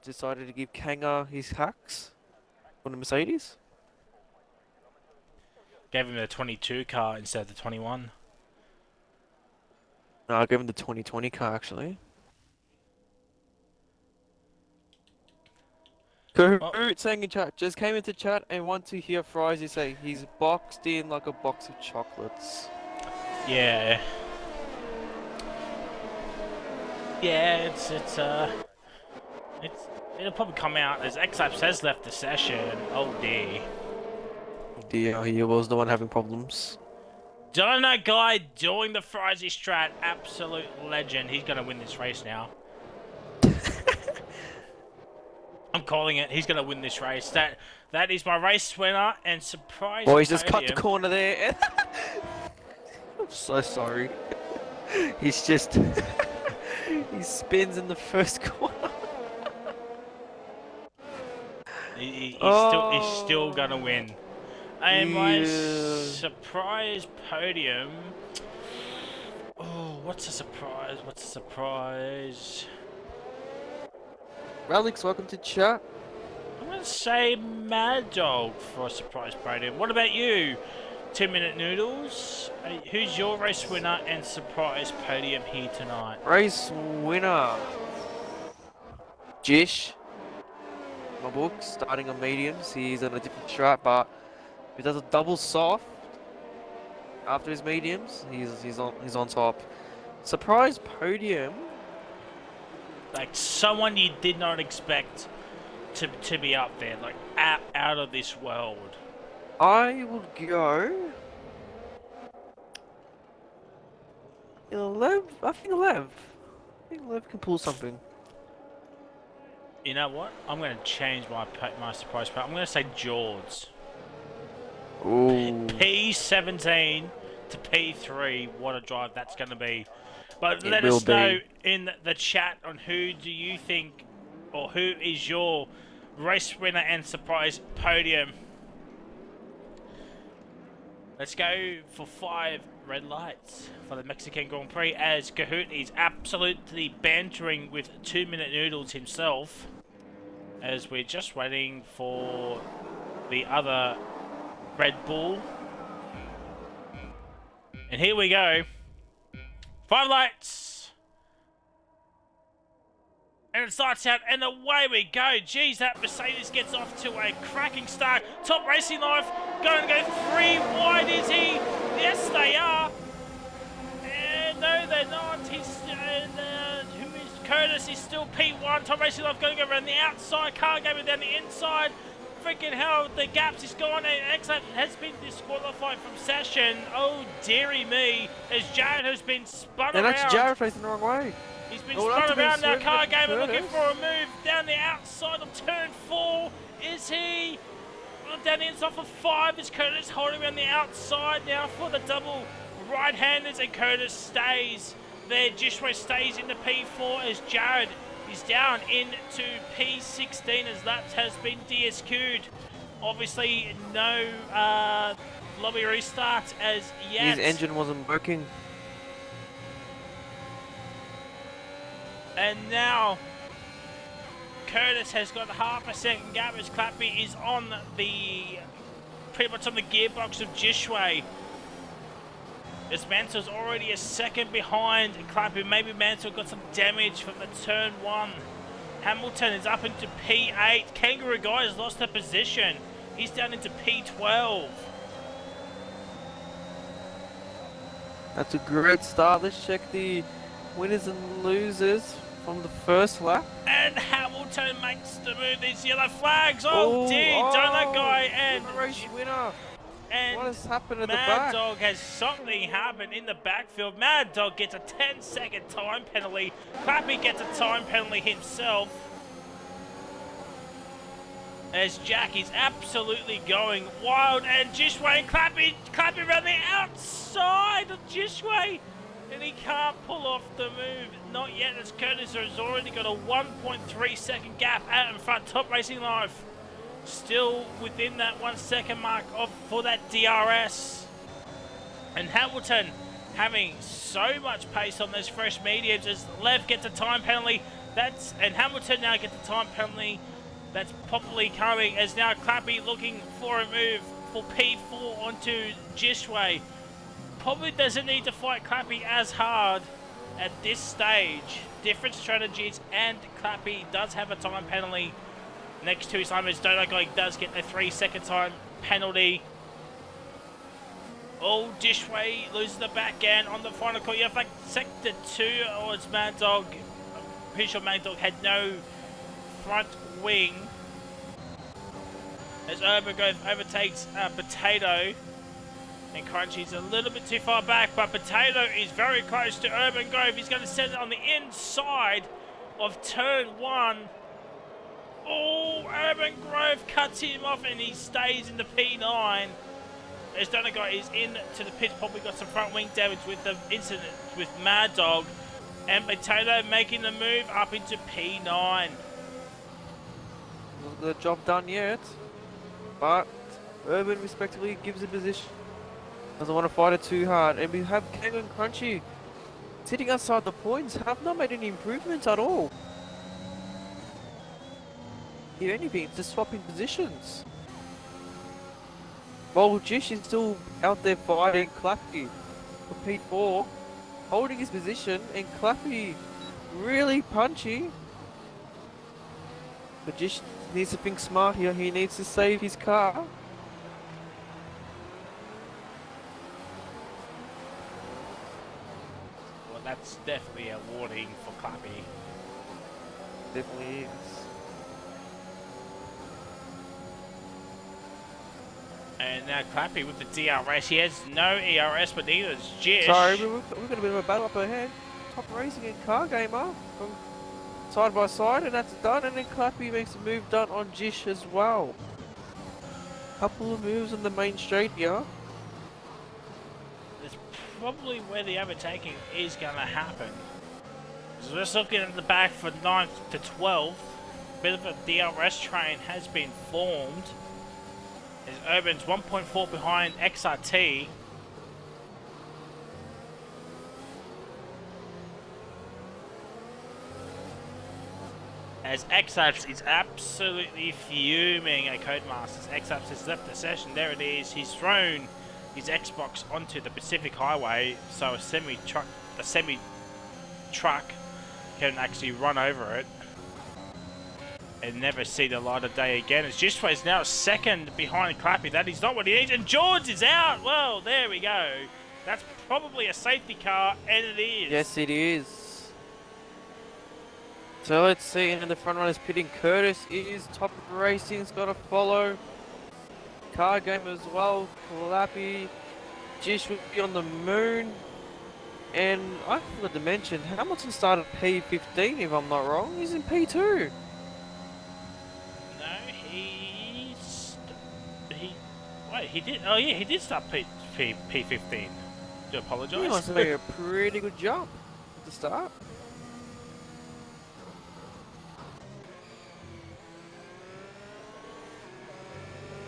decided to give Kanga his hacks for the Mercedes. Gave him the 22 car instead of the 21. No, I gave him the 2020 car actually. Kahoot saying in chat, just came into chat and want to hear Frizy say he's boxed in like a box of chocolates. Yeah. Yeah, it'll probably come out as Xlapse has left the session. Oh dear. Dear, he was the one having problems. Donut guy doing the Frizy strat, absolute legend. He's gonna win this race now. I'm calling it. He's gonna win this race. That is my race winner and surprise. Boy, he's just cut the podium. corner there. I'm so sorry. He's just he spins in the first corner. He's still gonna win. And my surprise podium. Oh, what's a surprise? What's a surprise? Alex, welcome to chat. I'm gonna say Mad Dog for a surprise podium. What about you? 2-minute noodles. Who's your race winner and surprise podium here tonight? Race winner. Jish. My book, starting on mediums. He's on a different strat, but if he does a double soft after his mediums, he's on top. Surprise podium. Like someone you did not expect to be up there, like out of this world. I will go. Lev. I think Lev can pull something. You know what? I'm going to change my surprise part. I'm going to say Jords. Ooh. P17 to P3. What a drive that's going to be. But It let will us know be. in the chat on who do you think, or who is your race winner and surprise podium. Let's go for 5 red lights for the Mexican Grand Prix as Kahoot is absolutely bantering with 2-minute noodles himself. As we're just waiting for the other Red Bull. And here we go. 5 lights. And it starts out, and away we go. Geez, that Mercedes gets off to a cracking start. Top Racing Life going to go 3 wide, is he? Yes, they are. And no, they're not. Who is Curtis? Is still P1. Top Racing Life going to go around the outside. Car going down the inside. Freaking hell, the gaps is gone, and Xlapse has been disqualified from session. Oh, dearie me, as Jared has been spun And around. actually, Jared facing the wrong way. He's been Well, spun that's around been now. swinging Car at gamer looking Curtis. for a move down the outside of turn 4. Is he? Down the inside for 5 is Curtis holding around the outside now for the double right-handers, and Curtis stays there. Jishway stays into P4 as Jared is down into P16 as that has been DSQ'd. Obviously, no lobby restarts as yet. His engine wasn't working. And now Curtis has got half a second gap as Clappy is on the pretty much on the gearbox of Jishway. As Mansell's already a second behind Clappy. Maybe Mansell got some damage from the turn 1. Hamilton is up into P8. Kangaroo Guy has lost a position. He's down into P12. That's a great start. Let's check the winners and losers from the first lap. And Hamilton makes the move. These yellow flags. Oh, dear. Donut Guy and race winner. And what has happened at the Mad back? Dog has something happened in the backfield. Mad Dog gets a 10-second time penalty. Clappy gets a time penalty himself. as Jack is absolutely going wild, and Jishway and Clappy around the outside of Jishway, and he can't pull off the move. Not yet, as Curtis has already got a 1.3 second gap out in front. Top Racing Life still within that 1 second mark for that DRS. And Hamilton having so much pace on those fresh mediums as Lev gets a time penalty. And Hamilton now gets a time penalty. That's probably coming as now Clappy looking for a move for P4 onto Jishway. Probably doesn't need to fight Clappy as hard at this stage. Different strategies, and Clappy does have a time penalty next to his time as Donegal does get a 3 second time penalty. Oh, Jishway loses the back end on the final call. You have like sector 2, or it's Mad Dog. I'm pretty sure Mad Dog had no front wing. As Urban Grove overtakes Potato. And Crunchy's a little bit too far back, but Potato is very close to Urban Grove. He's going to set it on the inside of turn 1. Oh, Urban Grove cuts him off and he stays in the P9. As Donegal is into the pits, probably got some front wing damage with the incident with Mad Dog. And Potato making the move up into P9. Not the job done yet, but Urban respectively gives a position. Doesn't want to fight it too hard. And we have Kango and Crunchy sitting outside the points, have not made any improvements at all. If anything, just swapping positions. While Jish is still out there fighting Clappy for P4, holding his position, and Clappy really punchy. But Jish needs to think smart here. He needs to save his car. Well, that's definitely a warning for Clappy. Definitely is. And now Clappy with the DRS. He has no ERS, but neither is Jish. Sorry, we've got a bit of a battle up ahead. Top Racing and Car Gamer from side by side, and that's done. And then Clappy makes a move done on Jish as well. Couple of moves on the main straight here. That's probably where the overtaking is going to happen. So we're just looking at the back for 9th to 12th. Bit of a DRS train has been formed. As Urban's 1.4 behind XRT. As XRT is absolutely fuming at Codemasters. XRT has left the session. There it is. He's thrown his Xbox onto the Pacific Highway, so a semi-truck can actually run over it and never see the light of day again. As Jishway's now second behind Clappy. That is not what he needs. And George is out. Well, there we go. That's probably a safety car, and it is. Yes, it is. So let's see, and the front runners pitting. Curtis is Top Racing's got to follow. Car Game as well. Clappy. Jish would be on the moon. And I forgot to mention, Hamilton started P15 if I'm not wrong. He's in P2. He did. Oh yeah, he did start P15. Do apologise. He must have made a pretty good jump at the start.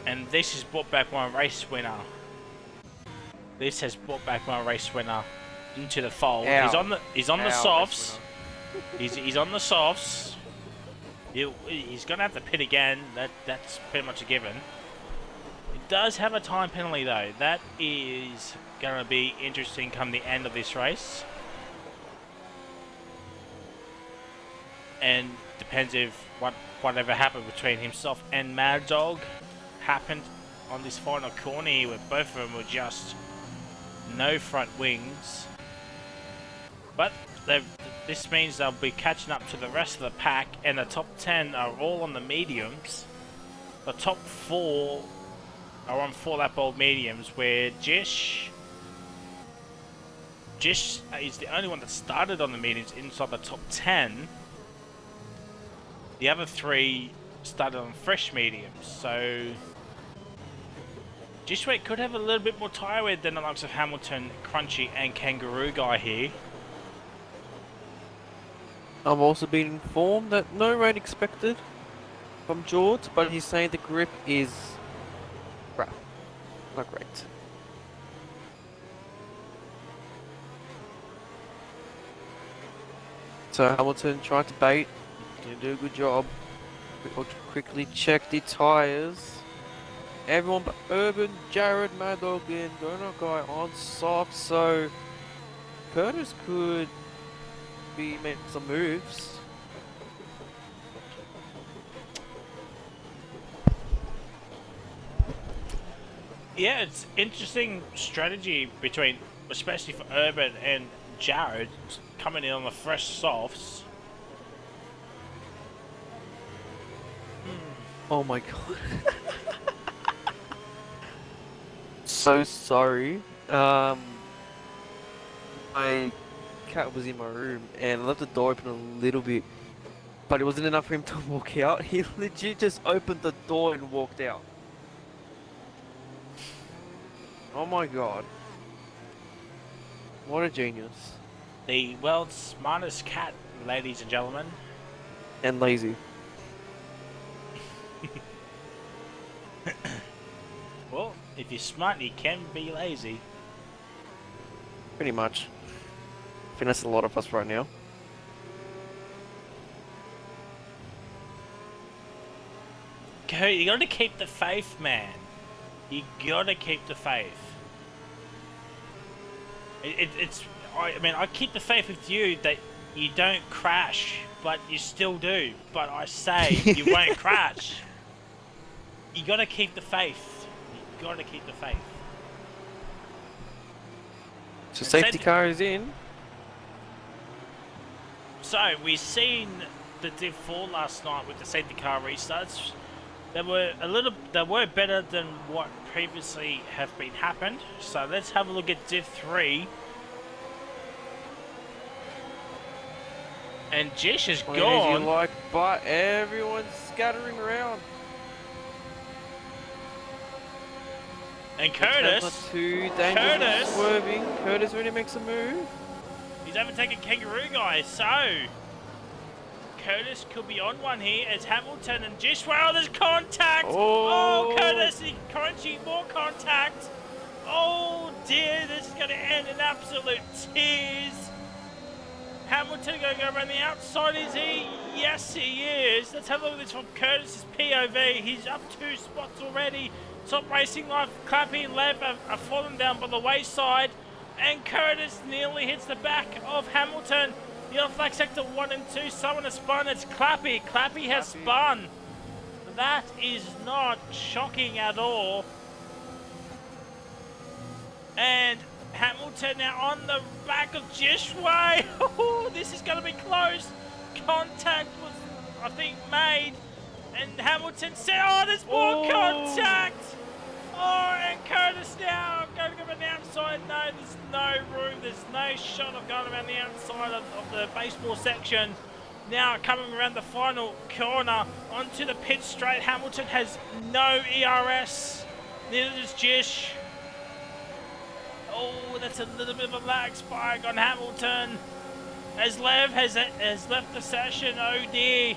And this has brought back my race winner. This has brought back my race winner into the fold. Ow. He's on the softs. he's on the softs. He's gonna have to pit again. That's pretty much a given. It does have a time penalty though. That is going to be interesting come the end of this race. And depends if whatever happened between himself and Mad Dog happened on this final corner here, where both of them were just no front wings. But this means they'll be catching up to the rest of the pack, and the top 10 are all on the mediums. The top 4 are on 4-lap-old mediums, where Jish is the only one that started on the mediums inside the top 10. The other 3 started on fresh mediums, so Jishway could have a little bit more tyre wear than the likes of Hamilton, Crunchy, and Kangaroo Guy here. I've also been informed that no rain expected from George, but he's saying the grip is crap. Not great. So Hamilton tried to bait, didn't do a good job. We'll quickly check the tyres. Everyone but Urban, Jared, Mad Dog, and Donut Guy on soft, so Curtis could be making some moves. Yeah, it's interesting strategy between, especially for Urban and Jared, coming in on the fresh softs. Oh my god. So sorry. My cat was in my room and I left the door open a little bit, but it wasn't enough for him to walk out. He legit just opened the door and walked out. Oh my god. What a genius. The world's smartest cat, ladies and gentlemen. And lazy. Well, if you're smart, you can be lazy. Pretty much. I think that's a lot of us right now. You gotta keep the faith, man. You gotta keep the faith. I mean, I keep the faith with you that you don't crash, but you still do. But I say you won't crash. You gotta keep the faith. You gotta keep the faith. So safety car is in. So we've seen the Div 4 last night with the safety car restarts. They were better than what previously have been happened. So let's have a look at Div 3. And Jish is gone. Like, but everyone's scattering around. And Curtis. Not too dangerous. Swerving. Curtis really makes a move. He's overtaken Kangaroo Guy. So Curtis could be on one here as Hamilton and Jish. Wow, there's contact. Oh, Curtis and Crunchy, more contact. Oh dear, this is going to end in absolute tears. Hamilton going to go around the outside, is he? Yes, he is. Let's have a look at this from Curtis's POV. He's up 2 spots already. Top Racing Life, Clappy and Lev are falling down by the wayside. And Curtis nearly hits the back of Hamilton. Yellow flag sector 1 and 2. Someone has spun. It's Clappy. Clappy has spun. That is not shocking at all. And Hamilton now on the back of Jishway. This is going to be close. Contact was, I think, made. And Hamilton said, oh, there's more contact. Oh, and Curtis now going to go around the outside. No, there's no room. There's no shot of going around the outside of the baseball section. Now coming around the final corner onto the pit straight. Hamilton has no ERS. Neither does Jish. Oh, that's a little bit of a lag spike on Hamilton. As Lev has left the session. Oh dear.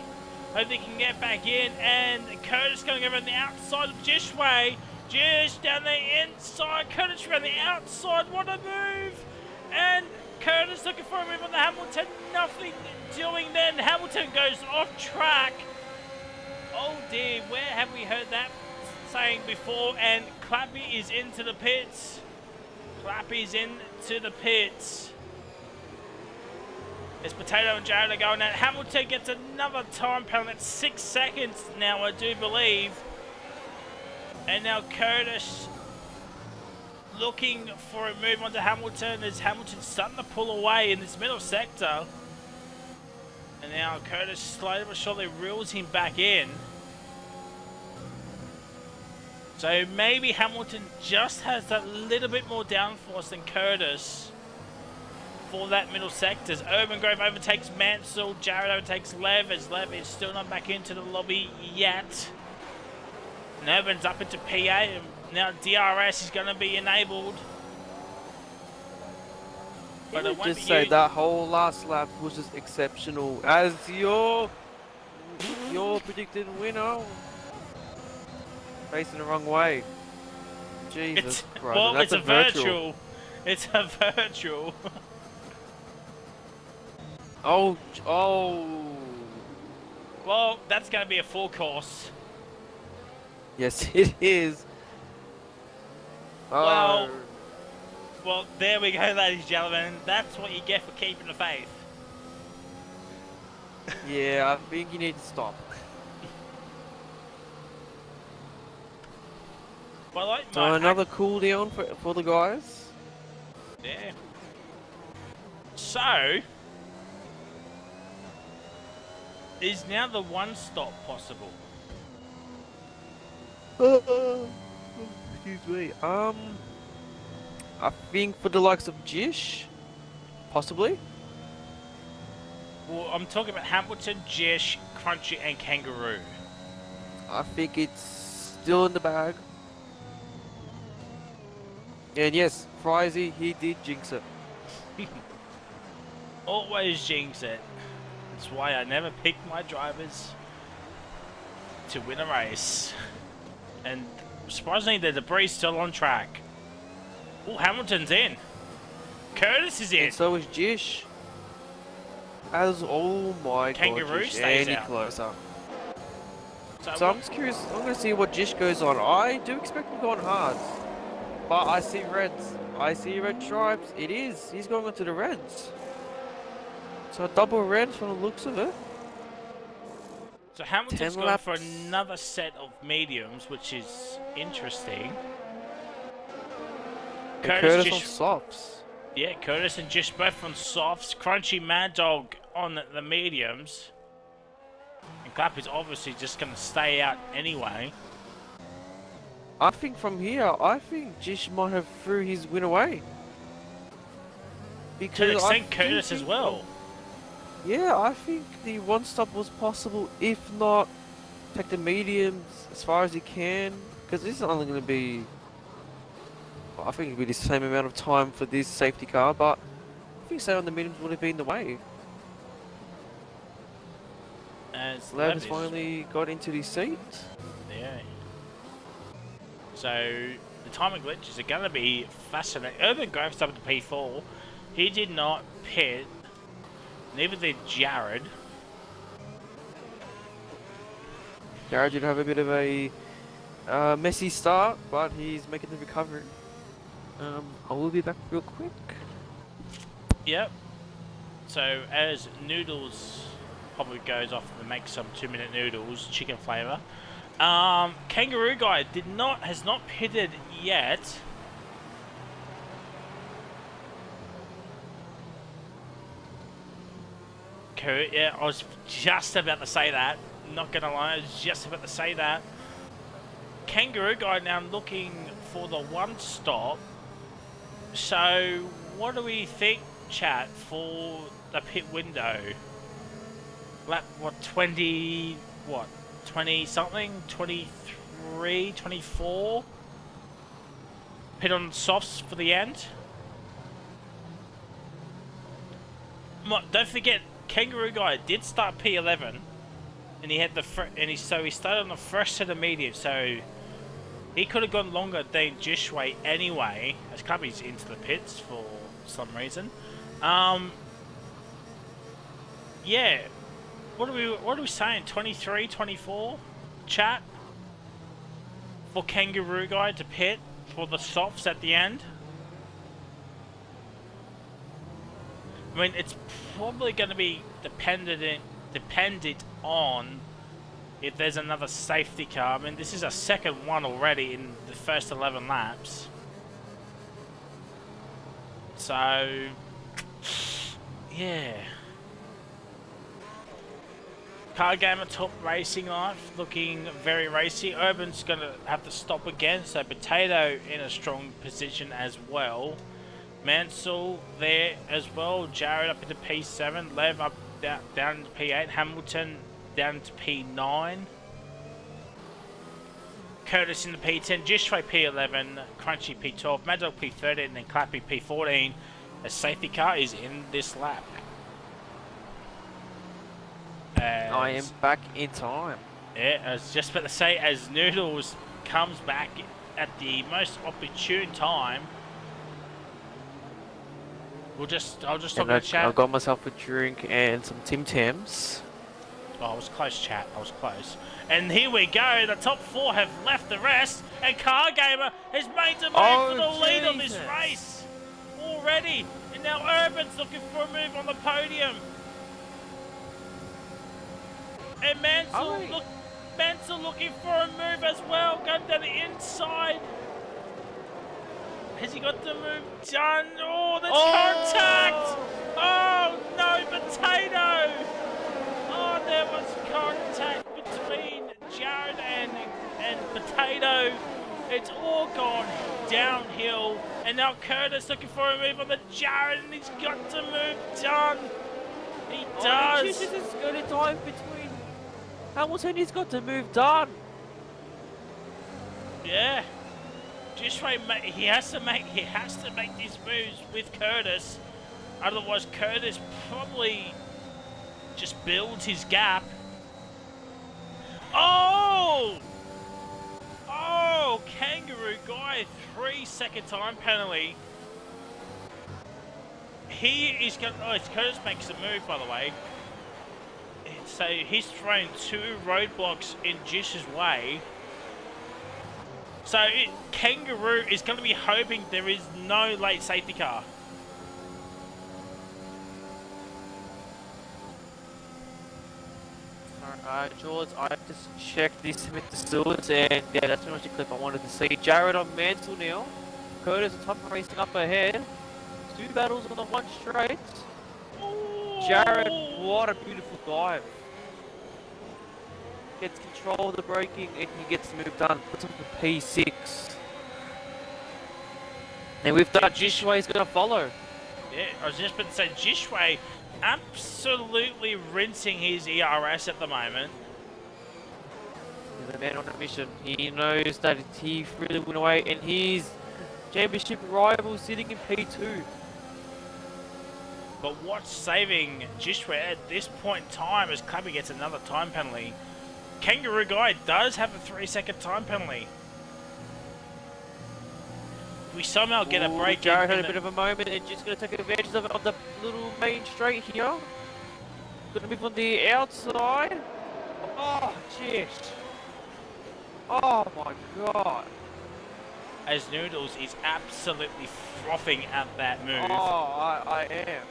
Hope they can get back in. And Curtis going around the outside of Jishway. Jish down the inside. Curtis around the outside. What a move. And Curtis looking for a move on the Hamilton. Nothing doing then. Hamilton goes off track. Oh dear. Where have we heard that saying before? And Clappy is into the pits. Clappy's into the pits. As Potato and Jared are going out. Hamilton gets another time penalty. That's 6 seconds now, I do believe. And now Curtis looking for a move onto Hamilton as Hamilton's starting to pull away in this middle sector. And now Curtis slowly but surely reels him back in. So maybe Hamilton just has that little bit more downforce than Curtis. for that middle sector as Urban Grove overtakes Mansell, Jared overtakes Lev as Lev is still not back into the lobby yet. And Urban's up into PA and now DRS is going to be enabled. But it won't just be say used. that whole last lap was just exceptional as your predicted winner facing the wrong way. Jesus Christ. Well, and that's it's a virtual. It's a virtual. Oh. Well, that's going to be a full course. Yes, it is. Well, Oh. well, there we go, ladies and gentlemen. That's what you get for keeping the faith. Yeah, I think you need to stop. Well, like So another cooldown for the guys. Yeah. So, is now the one stop possible? Excuse me. I think for the likes of Jish, possibly. Well, I'm talking about Hamilton, Jish, Crunchy, and Kangaroo. I think it's still in the bag. And yes, Frizy, he did jinx it. Always jinx it. That's why I never pick my drivers to win a race. And surprisingly, the debris is still on track. Oh, Hamilton's in. Curtis is in. And so is Jish. As oh my Kangaroo god, Jish stays any out. closer. So, So I'm just curious. I'm gonna see what Jish goes on. I do expect him to go on hards, but I see reds. I see red stripes. It is. He's going onto the reds. So double red from the looks of it. So Hamilton's 10 going laps. for another set of mediums, which is interesting. Curtis on just, softs. yeah, Curtis and just both on softs. Crunchy Mad Dog on the mediums. And Clap is obviously just going to stay out anyway. I think from here, I think Jish might have threw his win away. To an Because extent, Curtis as well. Yeah, I think the one stop was possible. If not, take the mediums as far as he can. Because this is only going to be, well, I think it'll be the same amount of time for this safety car. But I think staying on the mediums would have been the way. As Lev has Levis- finally got into the seat. Yeah. So the timing glitches are going to be fascinating. Urban Grove's up to P4. He did not pit. Neither did Jared. Jared did have a bit of a messy start, but he's making the recovery. I will be back real quick. Yep. So as Noodles probably goes off and makes some 2-minute noodles, chicken flavour. Kangaroo guy has not pitted yet. Yeah, I was just about to say that. Not gonna lie, I was just about to say that. Kangaroo guy now looking for the one stop. So, what do we think, chat, for the pit window? Lap, what, 20 something? 23, 24? Pit on softs for the end? Don't forget, Kangaroo guy did start P11, and he had so he started on the first set of medium, so he could have gone longer than Jishway anyway. As Clubby's into the pits for some reason. Yeah. What are we saying? 23, 24? Chat? For Kangaroo guy to pit for the softs at the end? I mean, it's probably going to be dependent on if there's another safety car. I mean, this is a second one already in the first 11 laps. So, yeah. Car Gamer Top Racing Life looking very racy. Urban's going to have to stop again, so Potato in a strong position as well. Mansell there as well. Jared up into P7. Lev up down into P8. Hamilton down into P9. Curtis in the P10. Jishway P11. Crunchy P12. Mad Dog P13. And then Clappy P14. A safety car is in this lap. I am back in time. Yeah, I was just about to say, as Noodles comes back at the most opportune time, I'll just talk And to chat. I got myself a drink and some Tim Tams. Oh, I was close, chat. I was close. And here we go. The top 4 have left the rest, and Car Gamer has made the move for the lead on this race already. And now Urban's looking for a move on the podium. And Mansell looking for a move as well. Going down the inside. Has he got the move done? Oh, there's contact! Oh, no, Potato! Oh, there was contact between Jared and Potato. It's all gone downhill. And now Curtis looking for a move on the Jared, and he's got the move done. He does. This is good a time between Hamilton. He's got the move done. Yeah. Jishway, he has to make these moves with Curtis. Otherwise, Curtis probably just builds his gap. Oh! Oh, Kangaroo Guy, 3-second time penalty. He is going. Oh, Curtis makes the move, by the way. So he's thrown 2 roadblocks in Jish's way. So Kangaroo is going to be hoping there is no late safety car. Alright, George, I just checked this with the stewards, and yeah, that's pretty much the clip I wanted to see. Jared on Mansell now. Curtis on top racing up ahead. 2 battles on the one straight. Ooh. Jared, what a beautiful dive. Gets control of the braking and he gets the move done. Puts him for P6. And with that, Jishway's going to follow. Yeah, I was just about to say, Jishway absolutely rinsing his ERS at the moment. He's a man on a mission. He knows that he really went away, and his championship rival sitting in P2. But what's saving Jishway at this point in time as Clappy gets another time penalty. Kangaroo Guy does have a 3-second time penalty. We somehow get a break. Jared had a bit of a moment and just going to take advantage of it on the little main straight here. Going to move on the outside. Oh, jeez. Oh my god. As Noodles is absolutely frothing at that move. Oh, I am.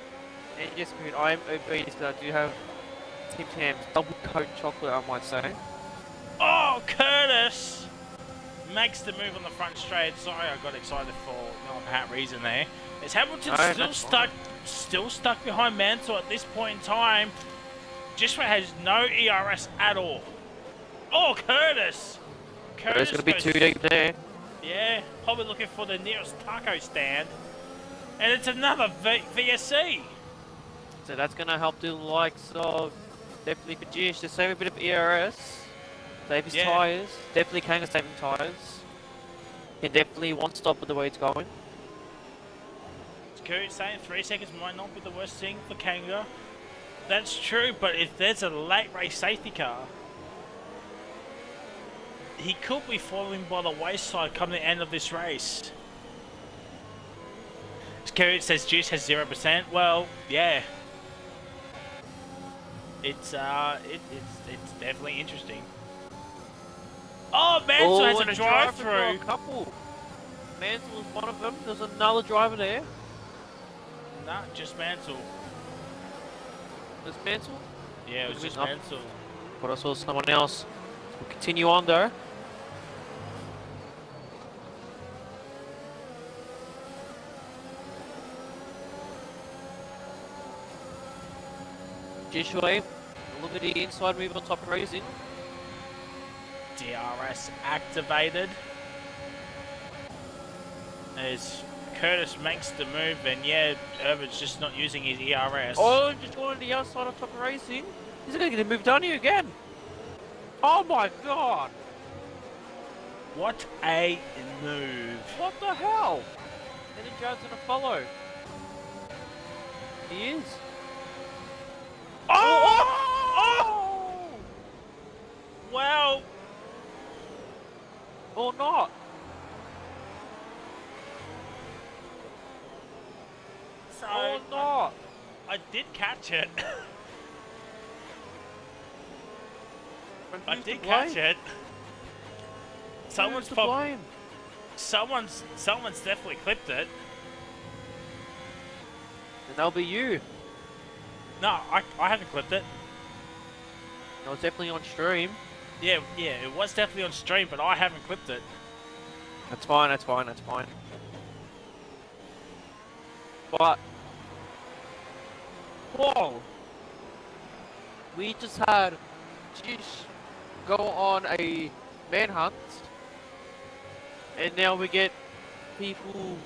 And yes, I am obese, but I do have Tim Tams double coat chocolate, I might say. Oh, Curtis makes the move on the front straight. Sorry, I got excited for no apparent reason there. Is Hamilton still stuck behind Mansell at this point in time? Jishway has no ERS at all. Oh, Curtis! Curtis going to be too deep there. Yeah, probably looking for the nearest taco stand. And it's another VSC. So that's going to help the likes of definitely for Jish to save a bit of ERS. Save his tyres. Definitely Kanga saving tyres. Can definitely one stop with the way it's going. Curtis saying 3 seconds might not be the worst thing for Kanga. That's true, but if there's a late race safety car, he could be falling by the wayside come the end of this race. Curtis says Juice has 0%. Well, yeah. It's definitely interesting. Oh, Mansell has a drive-through. A couple. Mansell was one of them. There's another driver there. Nah, just Mansell. There's Mansell? Yeah, it was just Mansell. But I saw someone else. We'll continue on though. Jishway, look at the inside move on top of racing. DRS activated. As Curtis makes the move, and yeah, Urban's just not using his ERS. Oh, just going to the outside of Top Racing. He's going to get a move down here again. Oh my god. What a move. What the hell? And then Jared's going to follow. He is. Oh! Well. Or not. So, Or not. I did catch it. I did catch it. Someone's blame. Someone's definitely clipped it. And that'll be you. No, I haven't clipped it. No, it's definitely on stream. Yeah, it was definitely on stream, but I haven't clipped it. That's fine, that's fine, that's fine. But... Whoa! We just had Jish go on a manhunt. And now we get people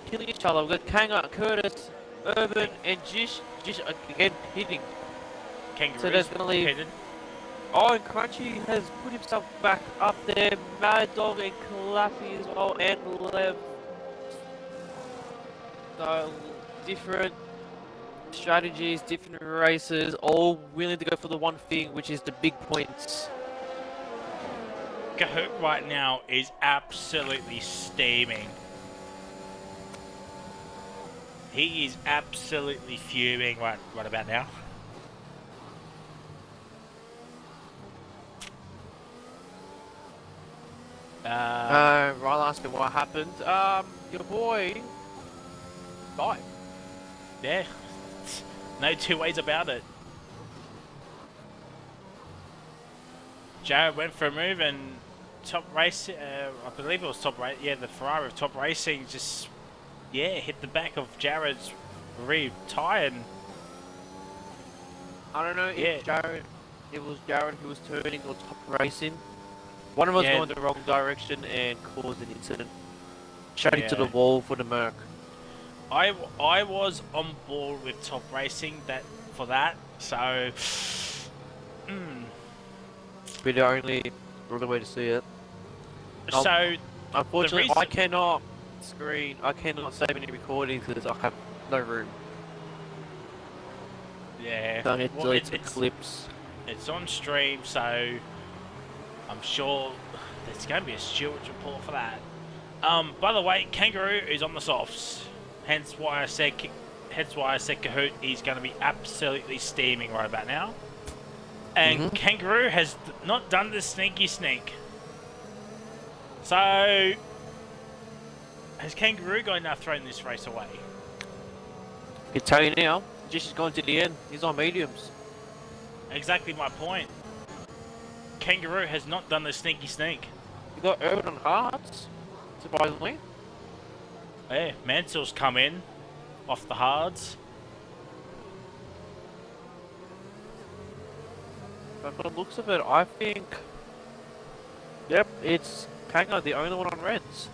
killing each other. We got Kanga, Curtis, Urban, and Jish again hitting. Kangaroos So that's gonna leave. headed. Oh, and Crunchy has put himself back up there. Mad Dog and Clappy as well, and Lev. So, different strategies, different races, all willing to go for the one thing, which is the big points. Kahoot right now is absolutely steaming. He is absolutely fuming right about now. Riley asked me what happened. Your boy died. Yeah, no two ways about it. Jared went for a move and Top Race, I believe it was Top Race, yeah, the Ferrari of Top Racing just, yeah, hit the back of Jared's rear tyre and... I don't know if it was Jared who was turning or Top Racing. One of us going the wrong direction and caused an incident. Straight into the wall for the Merc. I was on board with Top Racing for that, so... Be the only other way to see it. So, unfortunately, I cannot save any recordings because I have no room. Yeah. So I need to delete some clips. It's on stream, so I'm sure there's going to be a stewards report for that. By the way, Kangaroo is on the softs, hence why I said Kahoot is going to be absolutely steaming right about now. And Kangaroo has not done the sneaky sneak. So, has Kangaroo going to have thrown this race away? I can tell you now, Jish is going to the end. He's on mediums. Exactly my point. Kangaroo has not done the sneaky sneak. You got Urban on hards, surprisingly. Yeah, Mansell's come in off the hards. But from the looks of it, I think... Yep, it's Kanga, the only one on reds.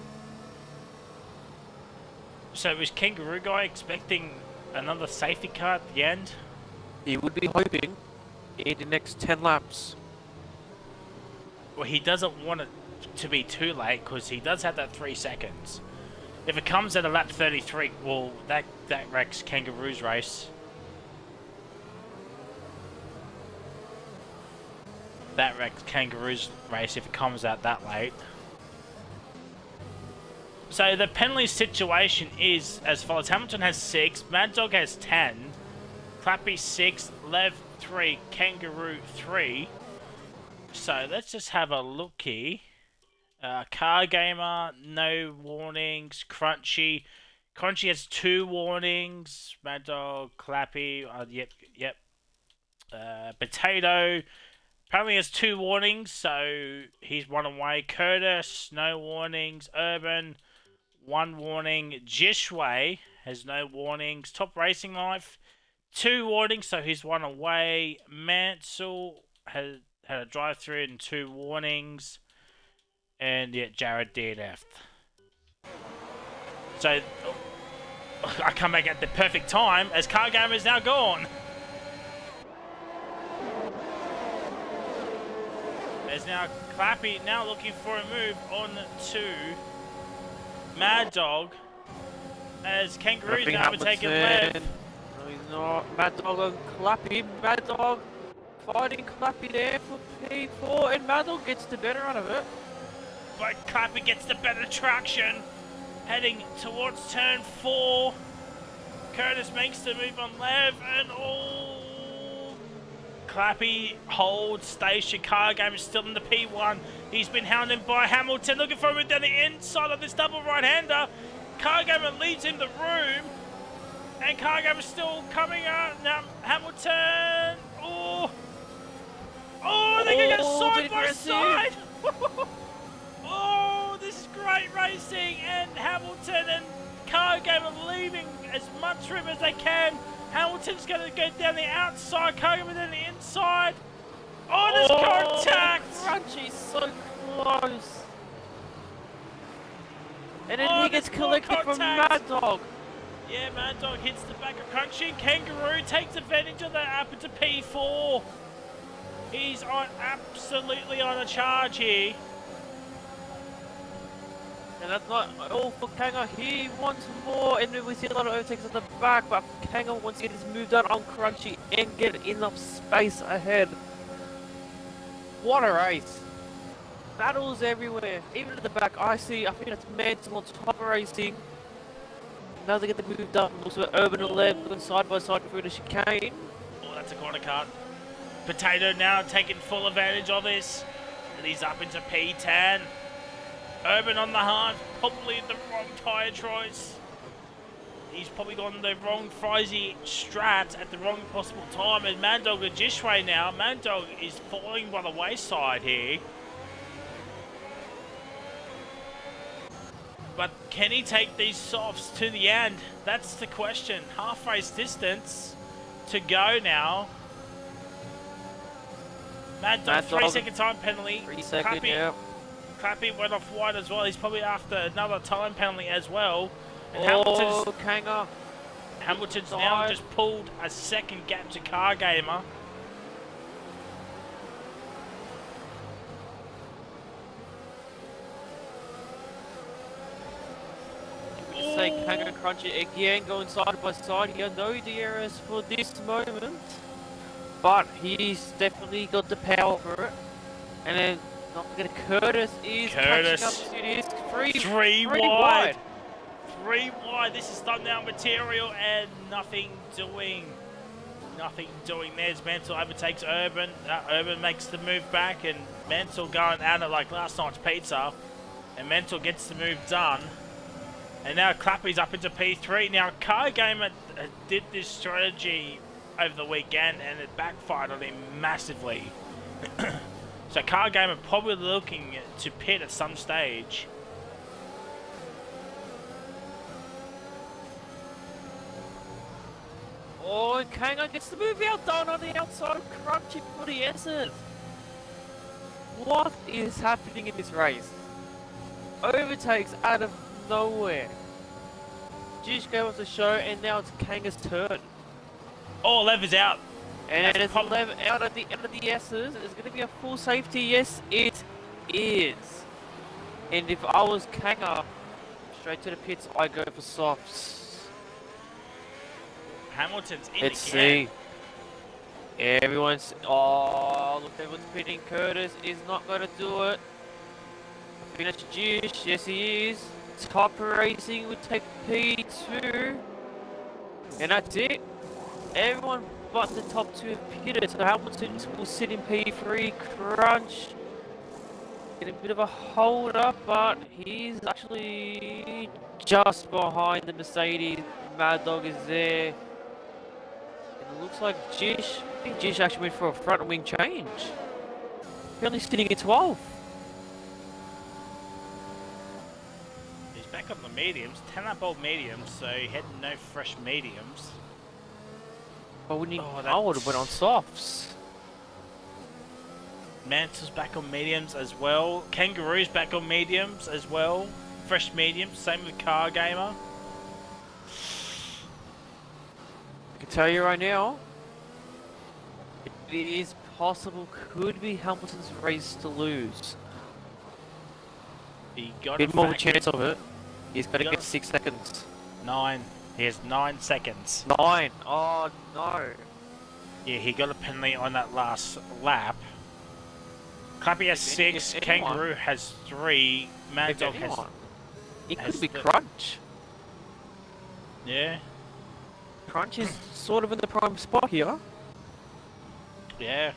So was Kangaroo Guy expecting another safety car at the end? He would be hoping in the next 10 laps. Well, he doesn't want it to be too late because he does have that 3 seconds. If it comes at a lap 33, well, that wrecks Kangaroo's race. That wrecks Kangaroo's race if it comes out that late. So the penalty situation is as follows. Hamilton has 6, Mad Dog has 10, Clappy 6, Lev 3, Kangaroo 3. So let's just have a look here. Car Gamer, no warnings. Crunchy has 2 warnings. Mad Dog, Clappy, yep. Potato apparently has 2 warnings, so he's 1 away. Curtis, no warnings. Urban, 1 warning. Jishway has no warnings. Top Racing Life, 2 warnings, so he's 1 away. Mansell had a drive-through and 2 warnings. And yeah, Jared DNF'd. So I come back at the perfect time as Car Gamer is now gone. There's now Clappy now looking for a move on to Mad Dog as Kangaroo's now overtaken left. No, he's not. Mad Dog on Clappy. Mad Dog fighting Clappy there for P4, and Mad Dog gets the better out of it. But Clappy gets the better traction, heading towards turn 4. Curtis makes the move on Lev, and Clappy holds station. Car Game is still in the P1. He's been hounded by Hamilton, looking for a move down the inside of this double right-hander. Car Gamer leaves him the room, and Car Gamer is still coming out. Now Hamilton, they're gonna go side by side. This is great racing, and Hamilton and Car Gamer leaving as much room as they can. Hamilton's going to go down the outside, Car Gamer down the inside. There's contact. Crunchy's so close. And then he gets collected from Mad Dog. Yeah, Mad Dog hits the back of Crunchy. Kangaroo takes advantage of that up into P4. He's absolutely on a charge here. And that's not all for Kanga. He wants more, and we see a lot of overtakes at the back, but Kanga wants to get his move done on Crunchy and get enough space ahead. What a race. Battles everywhere, even at the back. I think that's Mantle on top racing. Now they get the move done. Also Urban and Lev going side by side through the chicane. That's a corner cut. Potato now taking full advantage of this, and he's up into P10. Urban on the hard, probably the wrong tyre choice. He's probably gone the wrong Frizy strat at the wrong possible time, and Mad Dog and Jishway now. Mad Dog is falling by the wayside here. But can he take these softs to the end? That's the question. Half race distance to go now. Mad Dog, 3 second time penalty. 3 second, yeah. Clappy went off wide as well. He's probably after another time penalty as well. And Hamilton's now just pulled a second gap to Car Gamer. Say Kanga and Crunchy again going side by side here. No DRS for this moment, but he's definitely got the power for it. And then not forget Curtis is catching up to this. Three wide. 3 wide. This is thumbnail material and nothing doing. There's Mansell overtakes Urban. Urban makes the move back, and Mansell going at it like last night's pizza. And Mansell gets the move done. And now Clappy's up into P3. Now Car Gamer did this strategy over the weekend, and it backfired on him massively. So Car Gamer probably looking to pit at some stage. And Kanga gets the move out done on the outside of Crunchy for the S's. What is happening in this race? Overtakes out of nowhere. Jish gave us a show, and now it's Kanga's turn. Lev is out. And it's Lev out at the end of the S's. It's going to be a full safety. Yes, it is. And if I was Kanga, straight to the pits, I go for softs. Hamilton's in Let's again. see. Everyone's... look, everyone's pitting. Curtis is not going to do it. Finish Jish. Yes, he is. Top Racing would take P2. And that's it. Everyone but the top 2 have pitted. So Hamilton will sit in P3. Crunch. Get a bit of a hold up, but he's actually just behind the Mercedes. Mad Dog is there. It looks like Jish. I think Jish actually went for a front wing change. Currently sitting at 12. He's back on the mediums. 10-up mediums, so he had no fresh mediums. I would have went on softs. Mansell's back on mediums as well. Kangaroo's back on mediums as well. Fresh mediums, same with Car Gamer. can tell you right now, it is possible, could be Hamilton's race to lose. He got Bit more of a chance of it. He's got to got get a- 6 seconds. 9. He has 9 seconds. 9. Oh no. Yeah, he got a penalty on that last lap. Clappy has 6. if anyone- Kangaroo has 3. Mad If Dog has. anyone, it has could be the- Crunch. Yeah. Crunch is sort of in the prime spot here. Yeah.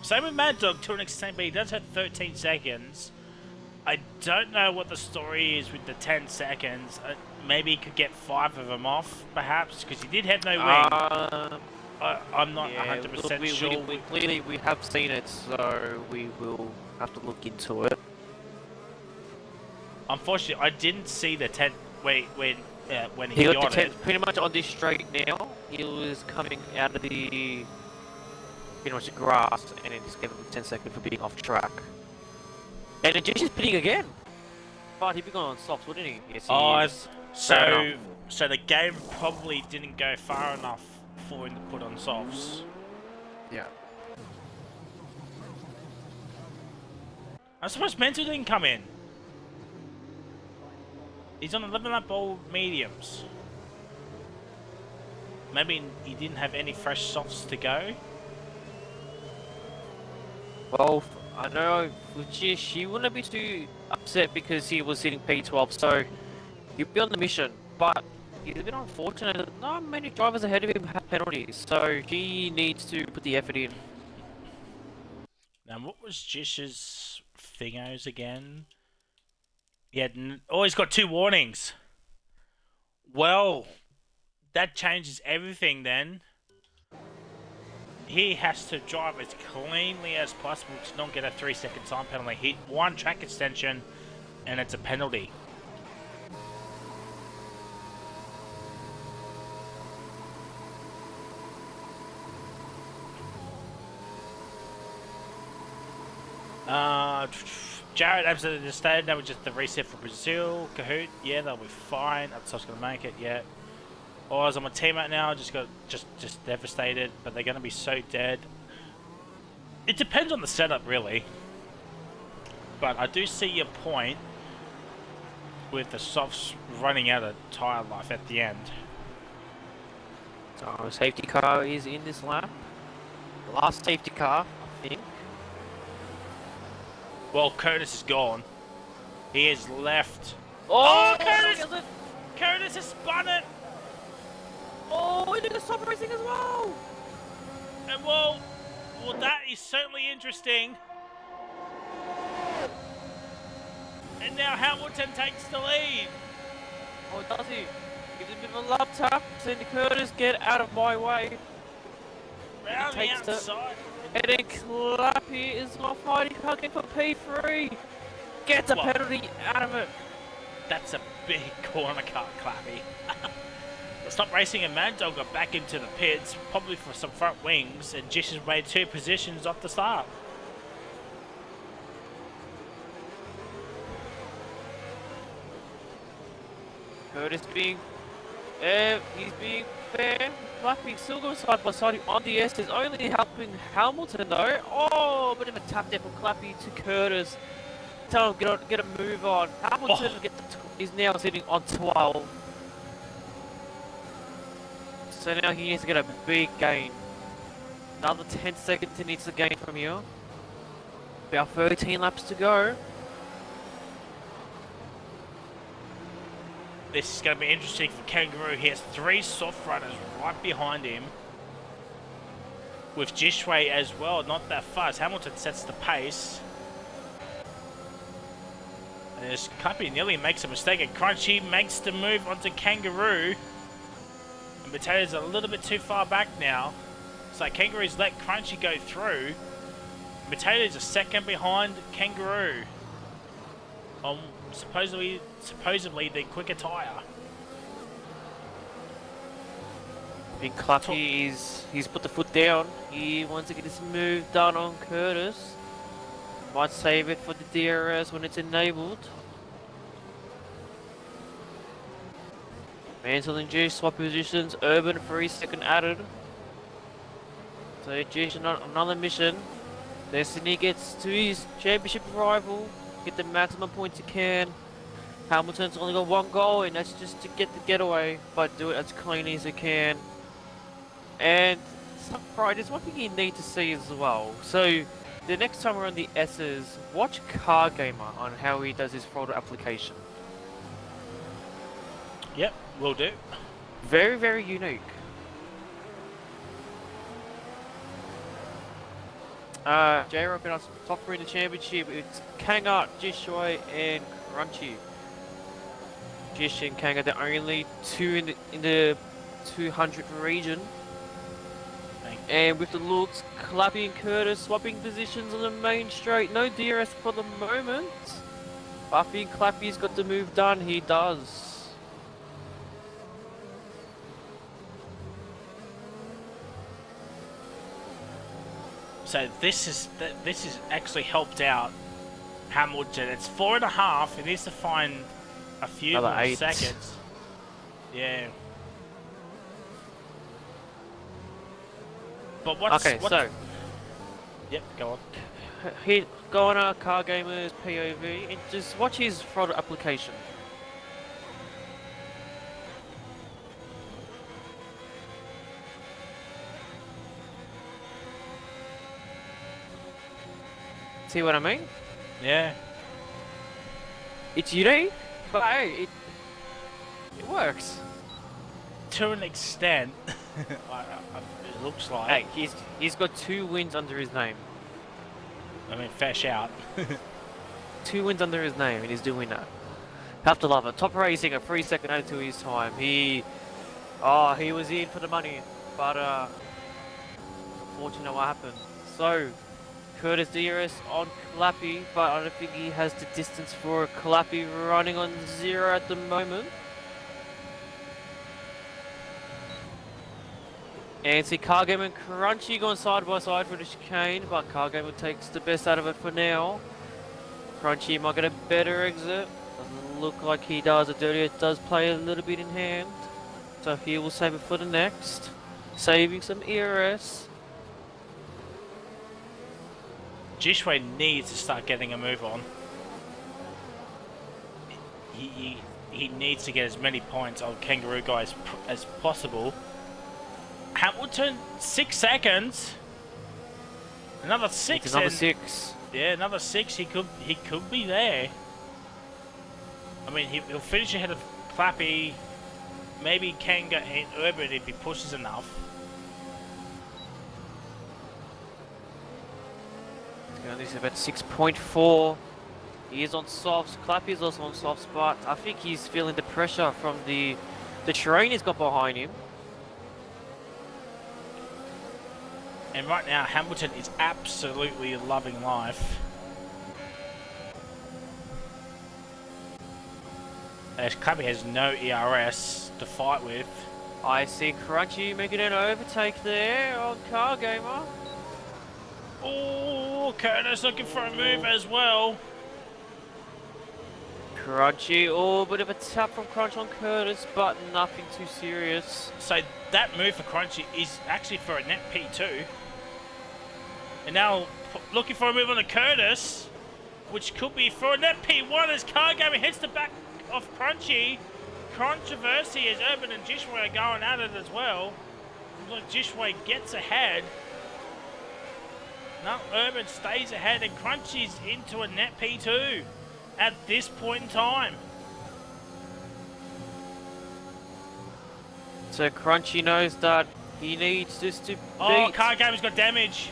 Same with Mad Dog to an extent, but he does have 13 seconds. I don't know what the story is with the 10 seconds. Maybe he could get 5 of them off, perhaps, because he did have no wing. I'm not 100% sure. Clearly, we have seen it, so we will have to look into it. Unfortunately, I didn't see the 10 when He he got got the it. 10 pretty much on this straight now. He was coming out of the pretty much the grass, and it just gave him 10 seconds for being off track. And then Jish is pitting again. But he'd be going on softs, wouldn't he? Yes, he is. Fair enough. So the game probably didn't go far enough for him to put on softs. Yeah. I'm surprised Mental didn't come in. He's on 11 lap all mediums. Maybe he didn't have any fresh softs to go. Well, I know with Jish, he wouldn't be too upset because he was sitting P12, so he'll be on the mission. But he's a bit unfortunate that not many drivers ahead of him have penalties, so he needs to put the effort in. Now, what was Jish's thingos again? He had he's got 2 warnings. Well, that changes everything then. He has to drive as cleanly as possible to not get a 3-second time penalty. Hit 1 track extension, and it's a penalty. Jared absolutely just stayed. That was just the reset for Brazil. Kahoot, yeah, they'll be fine. That's not going to make it yet. Oz, I'm a teammate now. Just devastated, but they're going to be so dead. It depends on the setup, really. But I do see your point with the softs running out of tyre life at the end. So safety car is in this lap. Last safety car, I think. Well, Curtis is gone. He is left. Oh, Curtis! Curtis has spun it! Oh, he did the stop racing as well! And well, that is certainly interesting. And now Hamilton takes the lead. Oh, does he? Gives a bit of a lap tap, saying to Curtis, get out of my way. Round the takes the- outside. And then Clappy is not fighting, hugging for P3. Gets a Well, penalty out of it. That's a big corner car, Clappy. Stop racing and Mad Dog got back into the pits, probably for some front wings, and Jish has made 2 positions off the start. Curtis being, he's being fair. Clappy still going side by side on the S is only helping Hamilton though. Oh, bit of a tap there from Clappy to Curtis. Tell him get a move on. Hamilton is now sitting on 12. So now he needs to get a big gain. Another 10 seconds he needs to gain from here. About 13 laps to go. This is going to be interesting for Kangaroo. He has 3 soft runners right behind him. With Jishway as well, not that fast. Hamilton sets the pace. And this Cuppy nearly makes a mistake, and Crunchy makes the move onto Kangaroo. And Potato's a little bit too far back now. So Kangaroo's let Crunchy go through. Potato's a second behind Kangaroo. On supposedly the quicker tyre. Big Clappy he's put the foot down. He wants to get this move done on Curtis. Might save it for the DRS when it's enabled. Mantle and Jish swap positions. Urban 3-second added. So Jish another mission. Destiny gets to his championship rival. Get the maximum points he can. Hamilton's only got one goal, and that's just to get the getaway, but do it as cleanly as he can. And there's one thing you need to see as well. So the next time we're on the S's, watch Car Gamer on how he does his throttle application. Yep, will do. Very, very unique. J-Rock and us top three in the championship. It's Kanga, Jishway, and Crunchy. Jish and Kanga, the only two in the 200 region. And with the looks, Clappy and Curtis swapping positions on the main straight. No DRS for the moment. Buffy and Clappy's got the move done. He does. So this is actually helped out Hamilton. It's 4.5. It needs to find a few Another more 8 seconds. Yeah. But what's so yep, go on. he go on a Car Gamer's POV and just watch his throttle application. See what I mean? Yeah. It's unique, but hey, it works. To an extent, it looks like. Hey, he's got 2 wins under his name. I mean, fair shout. 2 wins under his name, and he's doing that. Have to love it. Top racing, a 3-second added to his time. He was in for the money, but unfortunately, what happened? So, Curtis DRS on Clappy, but I don't think he has the distance for Clappy running on 0 at the moment. And see Cargamer and Crunchy going side by side for the chicane, but Cargamer takes the best out of it for now. Crunchy might get a better exit. Doesn't look like he does. It does play a little bit in hand. So he will save it for the next. Saving some ERS. Jishway needs to start getting a move on. He needs to get as many points on Kangaroo Guy as possible. Hamilton, 6 seconds. Another 6. It's another 6. Yeah, another 6. He could be there. I mean, he'll finish ahead of Clappy, maybe Kanga and Urban if he pushes enough. This is about 6.4. He is on softs. Clappy is also on softs, but I think he's feeling the pressure from the terrain he's got behind him. And right now, Hamilton is absolutely loving life. As Clappy has no ERS to fight with. I see Crunchy making an overtake there on Car Gamer. Oh, Curtis looking for a move as well. Crunchy, bit of a tap from Crunch on Curtis, but nothing too serious. So that move for Crunchy is actually for a net P2. And now looking for a move on the Curtis, which could be for a net P1 as Cargamer hits the back of Crunchy. Controversy as Urban and Jishway are going at it as well. Look, Jishway gets ahead. No, Urban stays ahead and Crunchy's into a net P2 at this point in time. So Crunchy knows that he needs this to beat. Oh, Cargamer's got damage.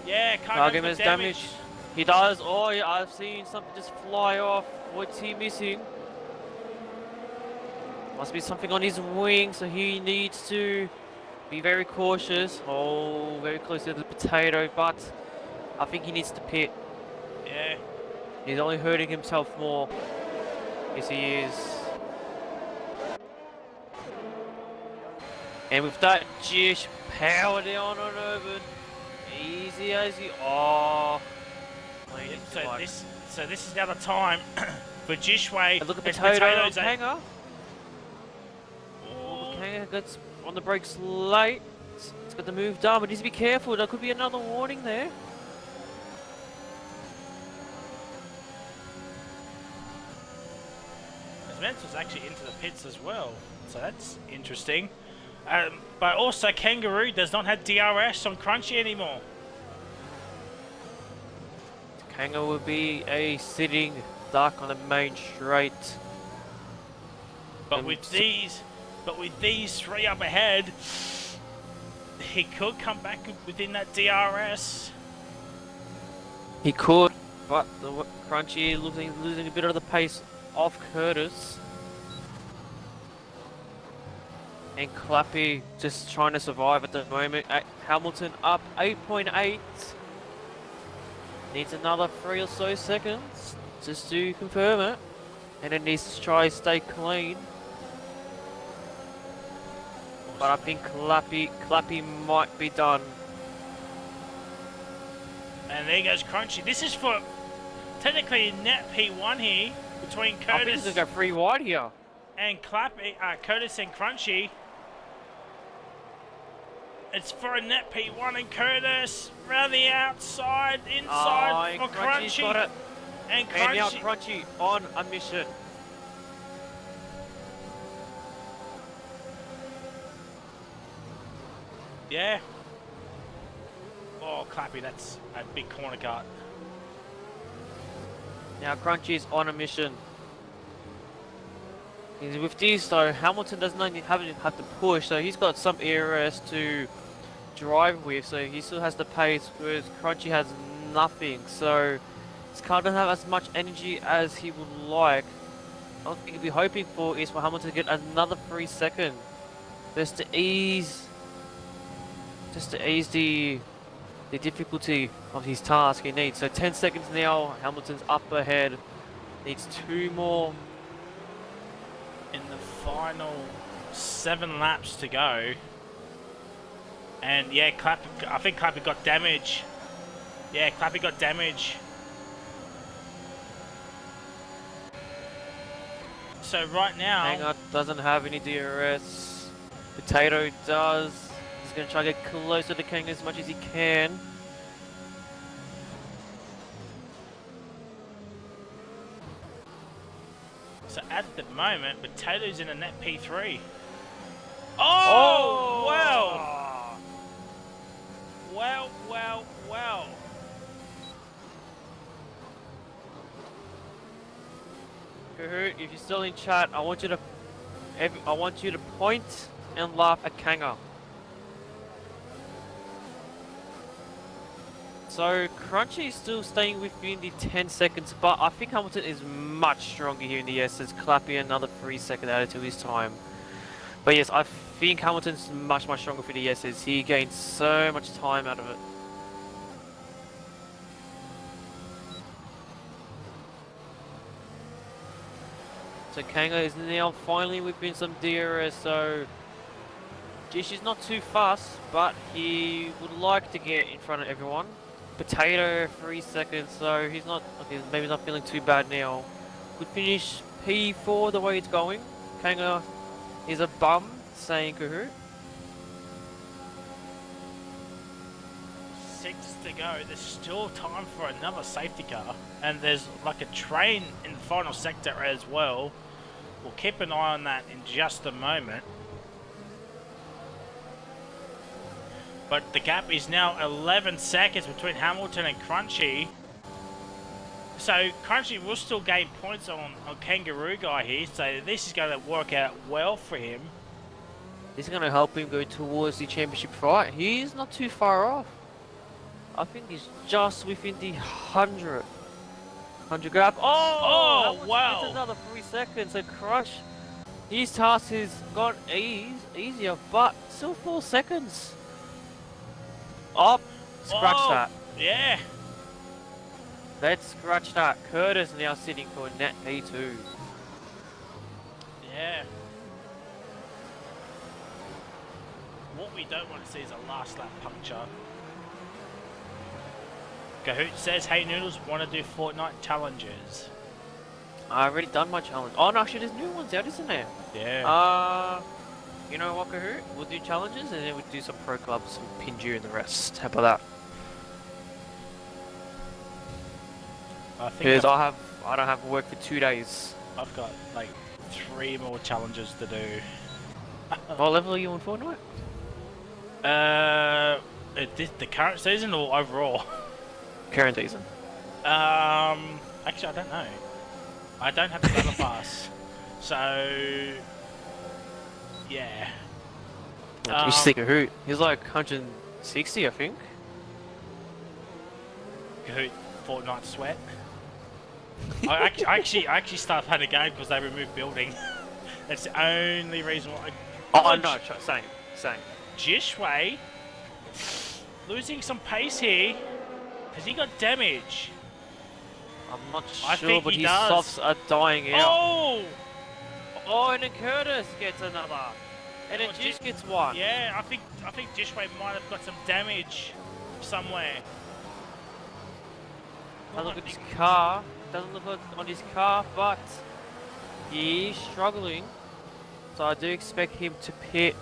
Yeah, Cargamer's damage. He does. Oh, yeah, I've seen something just fly off. What's he missing? Must be something on his wing, so he needs to be very cautious. Oh, very close to the potato, but I think he needs to pit. Yeah. He's only hurting himself more. Yes, he is. And with that, Jish power down on Urban. Easy as he. Oh. So this is now the time for Jishway. And look at as Potato on Potatoes Hanger. Kanga gets on the brakes late. It's got the move done, but needs to be careful. There could be another warning there. Mental's actually into the pits as well, so that's interesting. But also, Kangaroo does not have DRS on Crunchy anymore. Kanga will be a sitting duck on the main straight. But with these three up ahead, he could come back within that DRS. He could, but the Crunchy losing a bit of the pace off Curtis. And Clappy just trying to survive at the moment. Hamilton up 8.8. Needs another 3 or so seconds just to confirm it. And it needs to try stay clean. But I think Clappy might be done. And there goes Crunchy. This is for technically net P1 here between Curtis. I think he's gonna go 3 wide here. And Curtis and Crunchy. It's for a net P1 and Curtis round the outside, inside for Crunchy. Got it. And now Crunchy on a mission. Yeah. Oh, Clappy, that's a big corner cut. Now Crunchy's on a mission. With these though, Hamilton doesn't have to push, so he's got some ERS to drive with, so he still has the pace, whereas Crunchy has nothing, so he's kind of doesn't have as much energy as he would like. What he'll be hoping for is for Hamilton to get another 3 seconds, just to ease the difficulty of his task he needs. So 10 seconds now, Hamilton's up ahead, needs 2 more. In the final 7 laps to go. And yeah, I think Clappy got damage. Yeah, Clappy got damage. So right now... Hanger doesn't have any DRS. Potato does. He's going to try to get closer to Kang as much as he can. So at the moment, Potato's in a net P3. Oh! Wow! Wow. Kahoot, if you're still in chat, I want you to point and laugh at Kanga. So Crunchy is still staying within the 10 seconds, but I think Hamilton is much stronger here in the S's. Clappy another 3 second added to his time. But yes, I think Hamilton's much stronger for the S's. He gained so much time out of it. So Kanga is now finally within some DRS, so Jish is not too fast, but he would like to get in front of everyone. Potato 3 seconds, so he's not okay, maybe not feeling too bad now. Could finish P4 the way it's going. Kanga is a bum, saying Kahoot. 6 to go. There's still time for another safety car, and there's like a train in the final sector as well. We'll keep an eye on that in just a moment. But the gap is now 11 seconds between Hamilton and Crunchy. So Crunchy will still gain points on Kangaroo Guy here, so this is going to work out well for him. This is going to help him go towards the championship fight. He is not too far off. I think he's just within the 100 gap. Oh wow! It's another 3 seconds. So Crush, his task has got easier, but still 4 seconds. Oh, scratch that. Yeah. Let's scratch that. Curtis now sitting for net P2. Yeah. What we don't want to see is a last lap puncture. Kahoot says, hey Noodles, want to do Fortnite challenges? I've already done my challenge. Oh no, actually there's new ones out, isn't there? Yeah. You know what, Kahoot? We'll do challenges and then we'll do some pro clubs and pin you and the rest. How about that? I think Because I don't have work for 2 days. I've got like 3 more challenges to do. What level are you on Fortnite? The current season or overall? Current season. Actually, I don't know. I don't have the battle pass, so yeah. You see Kahoot? He's like 160, I think. Kahoot, Fortnite sweat. I actually started playing the game because they removed building. That's the only reason why. Oh no, same. Jishway losing some pace here. Has he got damage? I'm not I sure, think but he his does. softs are dying out. Oh! Oh, and then Curtis gets another. And then Oh, Juice gets one. Yeah, I think Jishway might have got some damage somewhere. Doesn't look at his car. Doesn't look on his car, but he's struggling. So I do expect him to pit.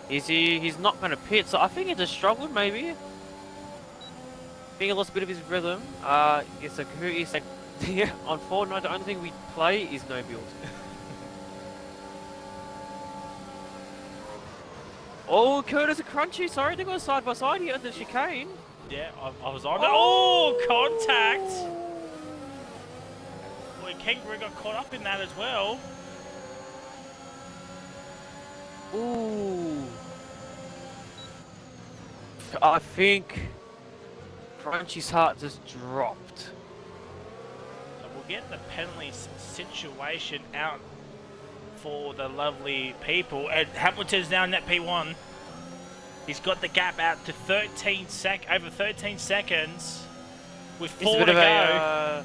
Is he? He's not going to pit, so I think he's just struggling maybe. I think he lost a bit of his rhythm. Yes, so Kahoot is like, yeah, on Fortnite, the only thing we play is no build. Oh, Curtis and Crunchy, sorry, they got side by side here at the chicane. Yeah, I was on it. Oh, contact! Boy, Kangaroo got caught up in that as well. Ooh. I think Crunchy's heart just dropped. So we'll get the penalty situation out for the lovely people. And Hamilton's now net P1. He's got the gap out to over 13 seconds with 4 to go.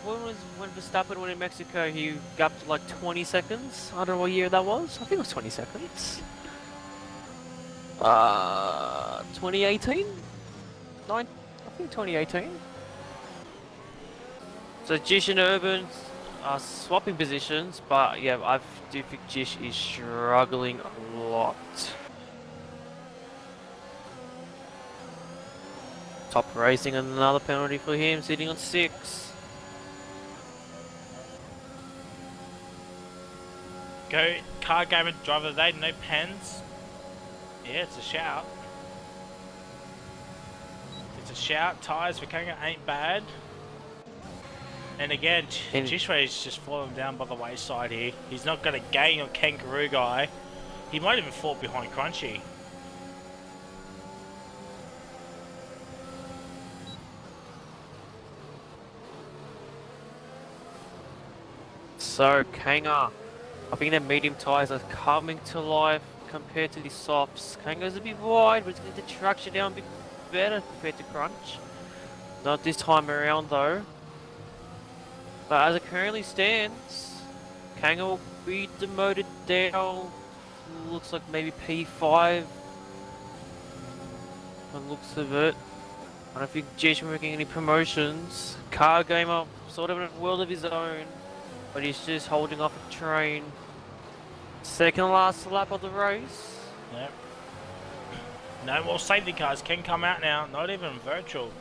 When Verstappen went in Mexico, he gapped like 20 seconds. I don't know what year that was. I think it was 20 seconds. 2018? I think 2018. So Jish and Urban are swapping positions, but yeah, I do think Jish is struggling a lot. Top racing, another penalty for him, sitting on 6. Go car gamer driver of the day, no pens. Yeah, it's a shout. It's a shout. Tyres for Kanga ain't bad. And again, Jishway is just falling down by the wayside here. He's not going to gain on Kangaroo guy. He might even fall behind Crunchy. So Kanga, I think their medium tyres are coming to life compared to the softs. Kanga's a bit wide, but it's going to traction down a bit better compared to Crunch. Not this time around though. But as it currently stands, Kanga will be demoted down. Looks like maybe P5. By the looks of it. I don't think Jish will making any promotions. Car gamer sort of in a world of his own. But he's just holding off a train. Second last lap of the race. Yep. No more safety cars can come out now. Not even virtual.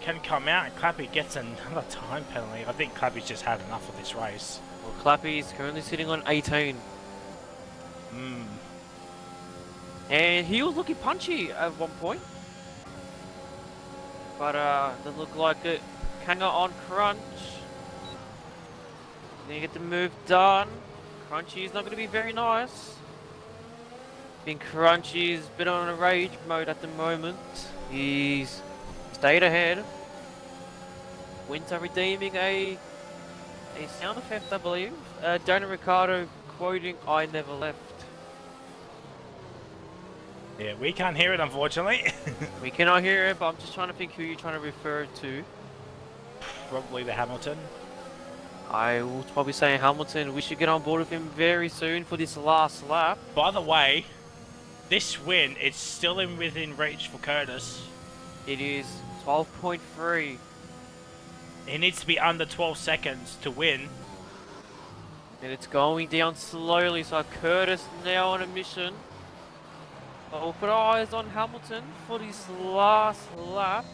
Can come out and Clappy gets another time penalty. I think Clappy's just had enough of this race. Well, Clappy is currently sitting on 18. And he was looking punchy at one point. But doesn't look like it. Kanga on Crunch. Then you get the move done. Crunchy is not going to be very nice. I think Crunchy's a bit on a rage mode at the moment. He's stayed ahead. Winter redeeming a sound effect, I believe. Dana Ricardo quoting, "I never left." Yeah, we can't hear it unfortunately. We cannot hear it, but I'm just trying to think who you're trying to refer to. Probably the Hamilton. I will probably say Hamilton. We should get on board with him very soon for this last lap. By the way, this win, it's still within reach for Curtis. It is 12.3. He needs to be under 12 seconds to win. And it's going down slowly, so Curtis now on a mission. But we'll put our eyes on Hamilton for his last lap.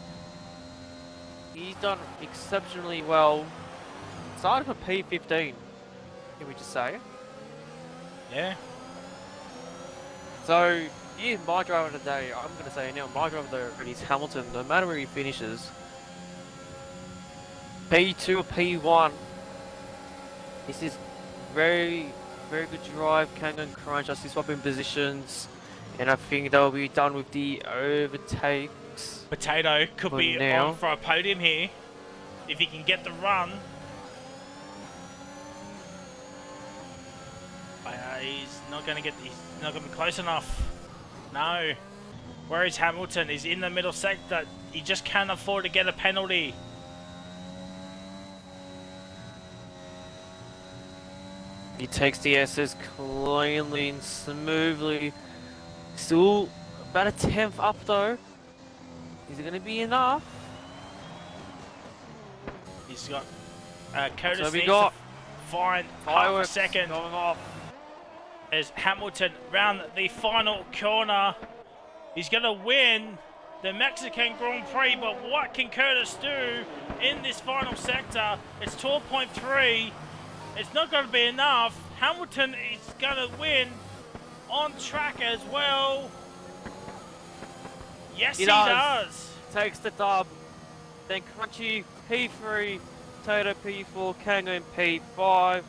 He's done exceptionally well. Started for P15, can we just say? Yeah. So, yeah, my driver of the day, I'm going to say now, my driver of the day is Hamilton, no matter where he finishes. P2 or P1, this is very, very good drive, Kango and Crunch, I see swapping positions, and I think they'll be done with the overtakes. Potato could For be now. on for a podium here if he can get the run. He's not going to get. He's not going to be close enough. No. Where is Hamilton? He's in the middle sector. He just can't afford to get a penalty. He takes the SS cleanly and smoothly. Still about a 10th up though. Is it going to be enough? He's got Curtis So we needs got to find half a fireworks second going off. as Hamilton round the final corner. He's going to win the Mexican Grand Prix, but what can Curtis do in this final sector? It's 12.3. It's not going to be enough. Hamilton is going to win on track as well. Yes, he does. Takes the dub. Then Crunchy P3, Tato P4, Kango P5,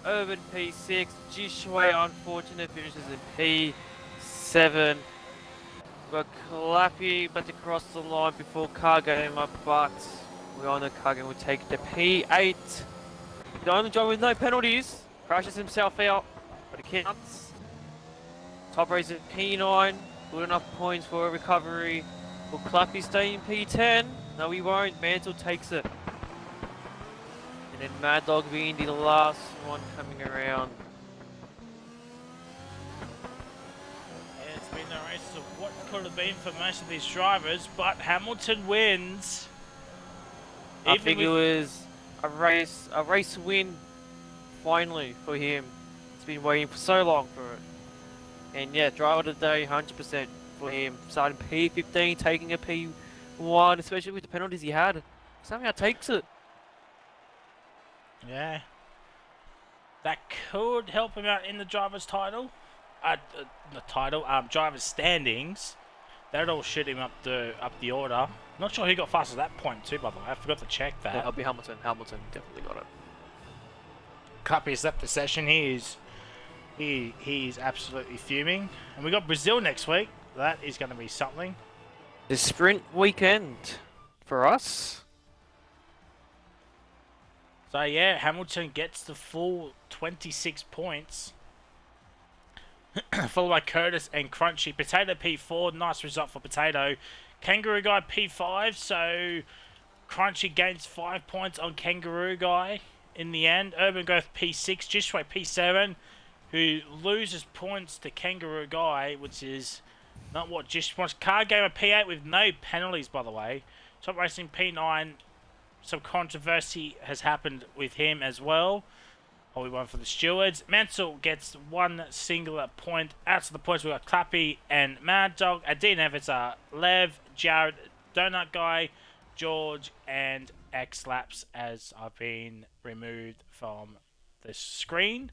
Urban P6, Jishway unfortunate finishes in P7. We've got Clappy about to cross the line before car game up, but we're on the car game. We'll take the P8. The only driver with no penalties crashes himself out, but it counts. Top race at P9, good enough points for a recovery. Will Clappy stay in P10? No, he won't. Mantle takes it. And then Mad Dog being the last one coming around. Yeah, it's been a race of what could have been for most of these drivers, but Hamilton wins. I think it was a race win finally for him. He's been waiting for so long for it. And yeah, driver of the day, 100% for him. Starting P15, taking a P1, especially with the penalties he had. Somehow takes it. Yeah. That could help him out in the driver's title. Driver's standings. That'd all shoot him up the order. Not sure who got fast at that point too, by the way. I forgot to check that. Yeah, it'll be Hamilton. Hamilton definitely got it. Clappy's left the session. He's absolutely fuming. And we got Brazil next week. That is going to be something. The sprint weekend for us. So yeah, Hamilton gets the full 26 points. Followed by Curtis and Crunchy. Potato P4, nice result for Potato. Kangaroo Guy P5, so Crunchy gains 5 points on Kangaroo Guy in the end. Urban Growth P6, Jishway P7, who loses points to Kangaroo Guy, which is not what Jish wants. Car Gamer P8 with no penalties, by the way. Top Racing P9, some controversy has happened with him as well. Probably one for the stewards. Mansell gets one singular point. Out of the points, we've got Clappy and Mad Dog. Dean Evans are Lev, Jared, Donut Guy, George, and X Laps as I've been removed from the screen.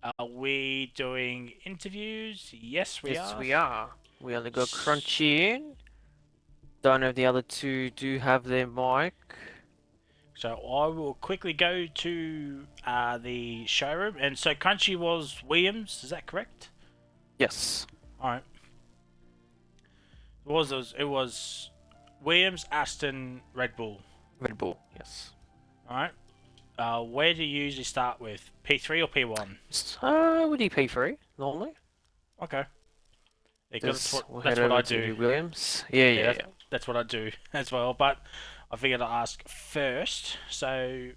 Are we doing interviews? Yes, we are. Yes, we are. We only got Crunchy in. Don't know if the other two do have their mic. So I will quickly go to the showroom. And so Crunchy was Williams, is that correct? Yes. Alright. It was Williams, Aston, Red Bull. Red Bull, yes. Alright. Where do you usually start with? P3 or P1? Would he P3 normally? Okay. Because that's we'll what head I over to do. Williams. Yeah. That's what I do as well. But I figured I'd ask first. So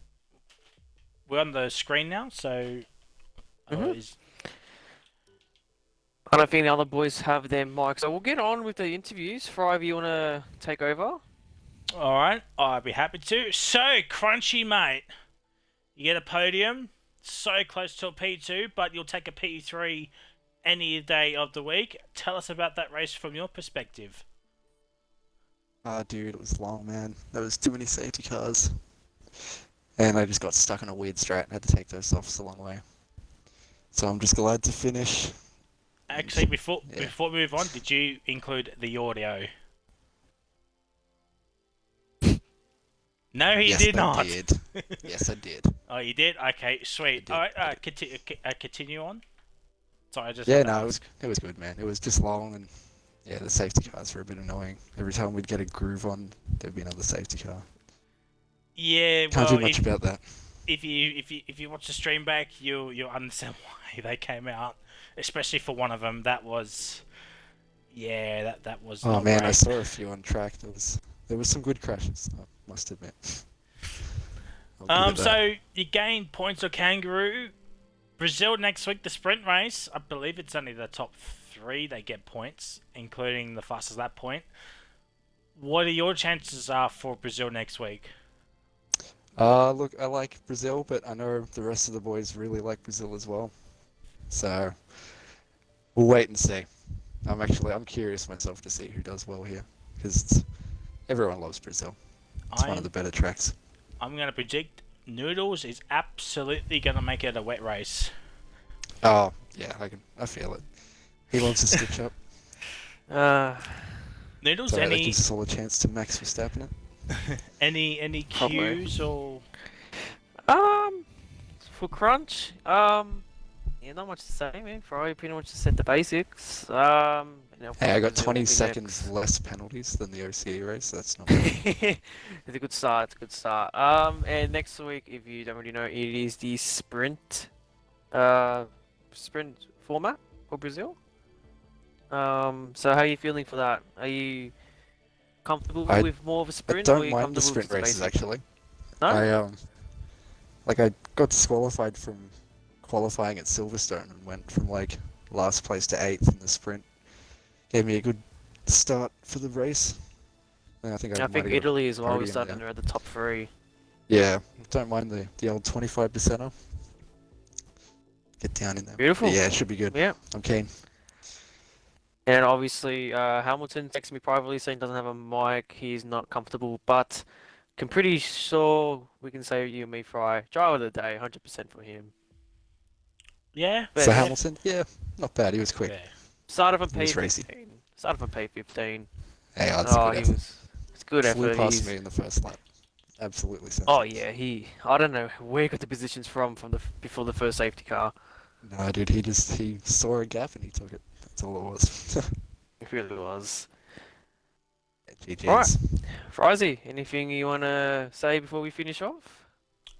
we're on the screen now. So I don't think the other boys have their mics, so we'll get on with the interviews. Fry, you want to take over? Alright, I'd be happy to. So, Crunchy, mate. You get a podium. so close to a P2, but you'll take a P3 any day of the week. Tell us about that race from your perspective. Dude, it was long, man. There was too many safety cars. And I just got stuck in a weird strat and had to take those off the long way. So I'm just glad to finish. Actually, before Yeah. before we move on, did you include the audio? No, he Yes, did I not. did. Yes, I did. Oh, you did? Okay, sweet. I did, All right, I did. continue on. Sorry, I just Yeah, had to no, ask. it was good, man. It was just long, and yeah, the safety cars were a bit annoying. Every time we'd get a groove on, there'd be another safety car. Yeah, Can't well, do much about that. if you watch the stream back, you'll understand why they came out, especially for one of them. That was, yeah, that was. Oh not man, great. I saw a few on track. There was some good crashes, I must admit. I'll give it that. So you gain points on Kangaroo. Brazil next week, the sprint race. I believe it's only the top 3 they get points, including the fastest lap point. What are your chances for Brazil next week? Look, I like Brazil, but I know the rest of the boys really like Brazil as well. So we'll wait and see. I'm curious myself to see who does well here, because everyone loves Brazil. It's one of the better tracks. I'm going to predict Noodles is absolutely going to make it a wet race. Oh yeah, I feel it. He wants to stitch up. Noodles, So that any gives us all a chance to Max Verstappen it. any Probably. cues or For Crunch, yeah, not much to say, man. Ferrari pretty much just said the basics. Hey, I got Brazil 20 will be seconds next. less penalties than the OCE race. So that's not bad. It's a good start. It's a good start. And next week, if you don't really know, it is the sprint format for Brazil. So how are you feeling for that? Are you comfortable I- with more of a I sprint, or are don't you mind the comfortable with sprint just races basic? actually. No? I got disqualified from qualifying at Silverstone and went from like last place to 8th in the sprint. Gave me a good start for the race. And I think I I might think have got a Italy as well. We podium started there. around the top 3. Yeah, don't mind the old 25%er. Get down in there. Beautiful. But yeah, it should be good. Yeah. I'm keen. And obviously, Hamilton texted me privately saying he doesn't have a mic. He's not comfortable, but I'm pretty sure we can say you and me, Fry, driver of the day, 100% for him. yeah? But So yeah, Hamilton, yeah, not bad. He was quick. Yeah. started from He was racy. P15. Started from P15. Hey, that's a Oh, good he effort. was. It's good Flew effort. past He's. me in the first lap. Absolutely sensational. Oh yeah, I don't know where he got the positions from before the first safety car. No, dude, he saw a gap and he took it. That's all it was. It really was. GG's. Frizy, anything you wanna say before we finish off?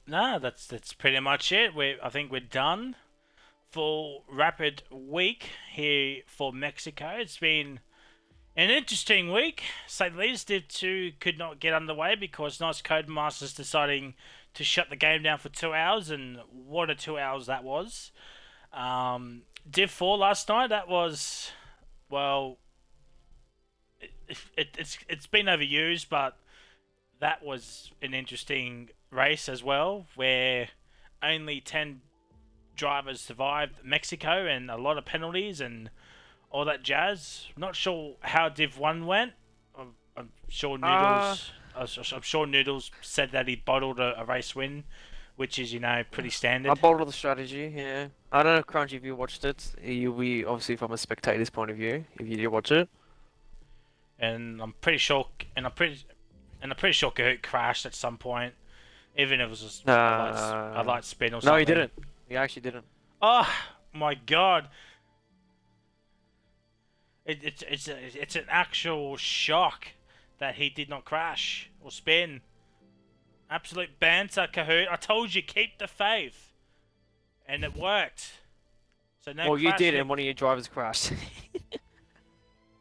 No, that's pretty much it. I think we're done for Rapid Week here for Mexico. It's been an interesting week, say the least. Div 2 could not get underway because Nice Codemasters deciding to shut the game down for 2 hours, and what a 2 hours that was. Div 4 last night, that was, well, it's been overused, but that was an interesting race as well, where only 10 drivers survived Mexico and a lot of penalties and all that jazz. Not sure how Div 1 went. I'm sure Noodles. I'm sure Noodles said that he bottled a race win, which is pretty I standard. bottled the strategy, yeah. I don't know, Crunchy, if you watched it. You'll be obviously from a spectator's point of view, if you did watch it. And I'm pretty sure, Kahoot crashed at some point, even if it was just a light spin or something. No, he didn't. He actually didn't. Oh my god! It's an actual shock that he did not crash or spin. Absolute banter, Kahoot. I told you, keep the faith, and it worked. So no. Well, you did, crashing. and one of your drivers crashed.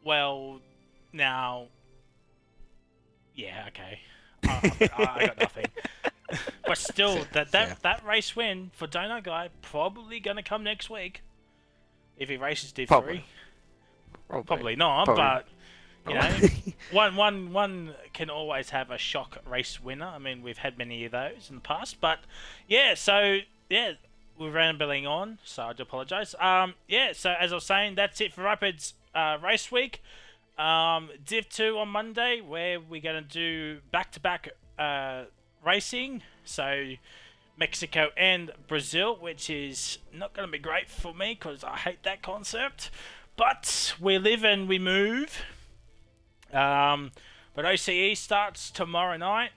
Well, now, yeah, okay. I got nothing. But still, that race win for Dono Guy probably gonna come next week if he races Div 3. Probably not, but you know, one can always have a shock race winner. I mean, we've had many of those in the past, but yeah. So yeah, we're rambling on, so I do apologise. Yeah, so as I was saying, that's it for Rapids race week. Div 2 on Monday, where we're going to do back-to-back racing. So Mexico and Brazil, which is not going to be great for me because I hate that concept. But we live and we move. But OCE starts tomorrow night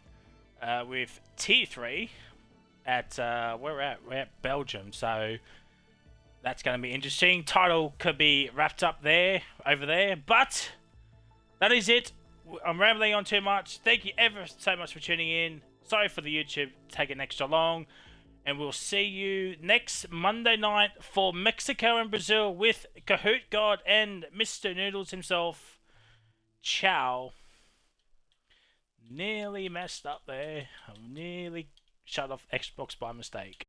with T3 at we're at Belgium, so that's going to be interesting. Title could be wrapped up over there, but that is it. I'm rambling on too much. Thank you ever so much for tuning in. Sorry for the YouTube taking extra long, and we'll see you next Monday night for Mexico and Brazil with Kahoot God and Mr. Noodles himself. Ciao. Nearly messed up there. I nearly shut off Xbox by mistake.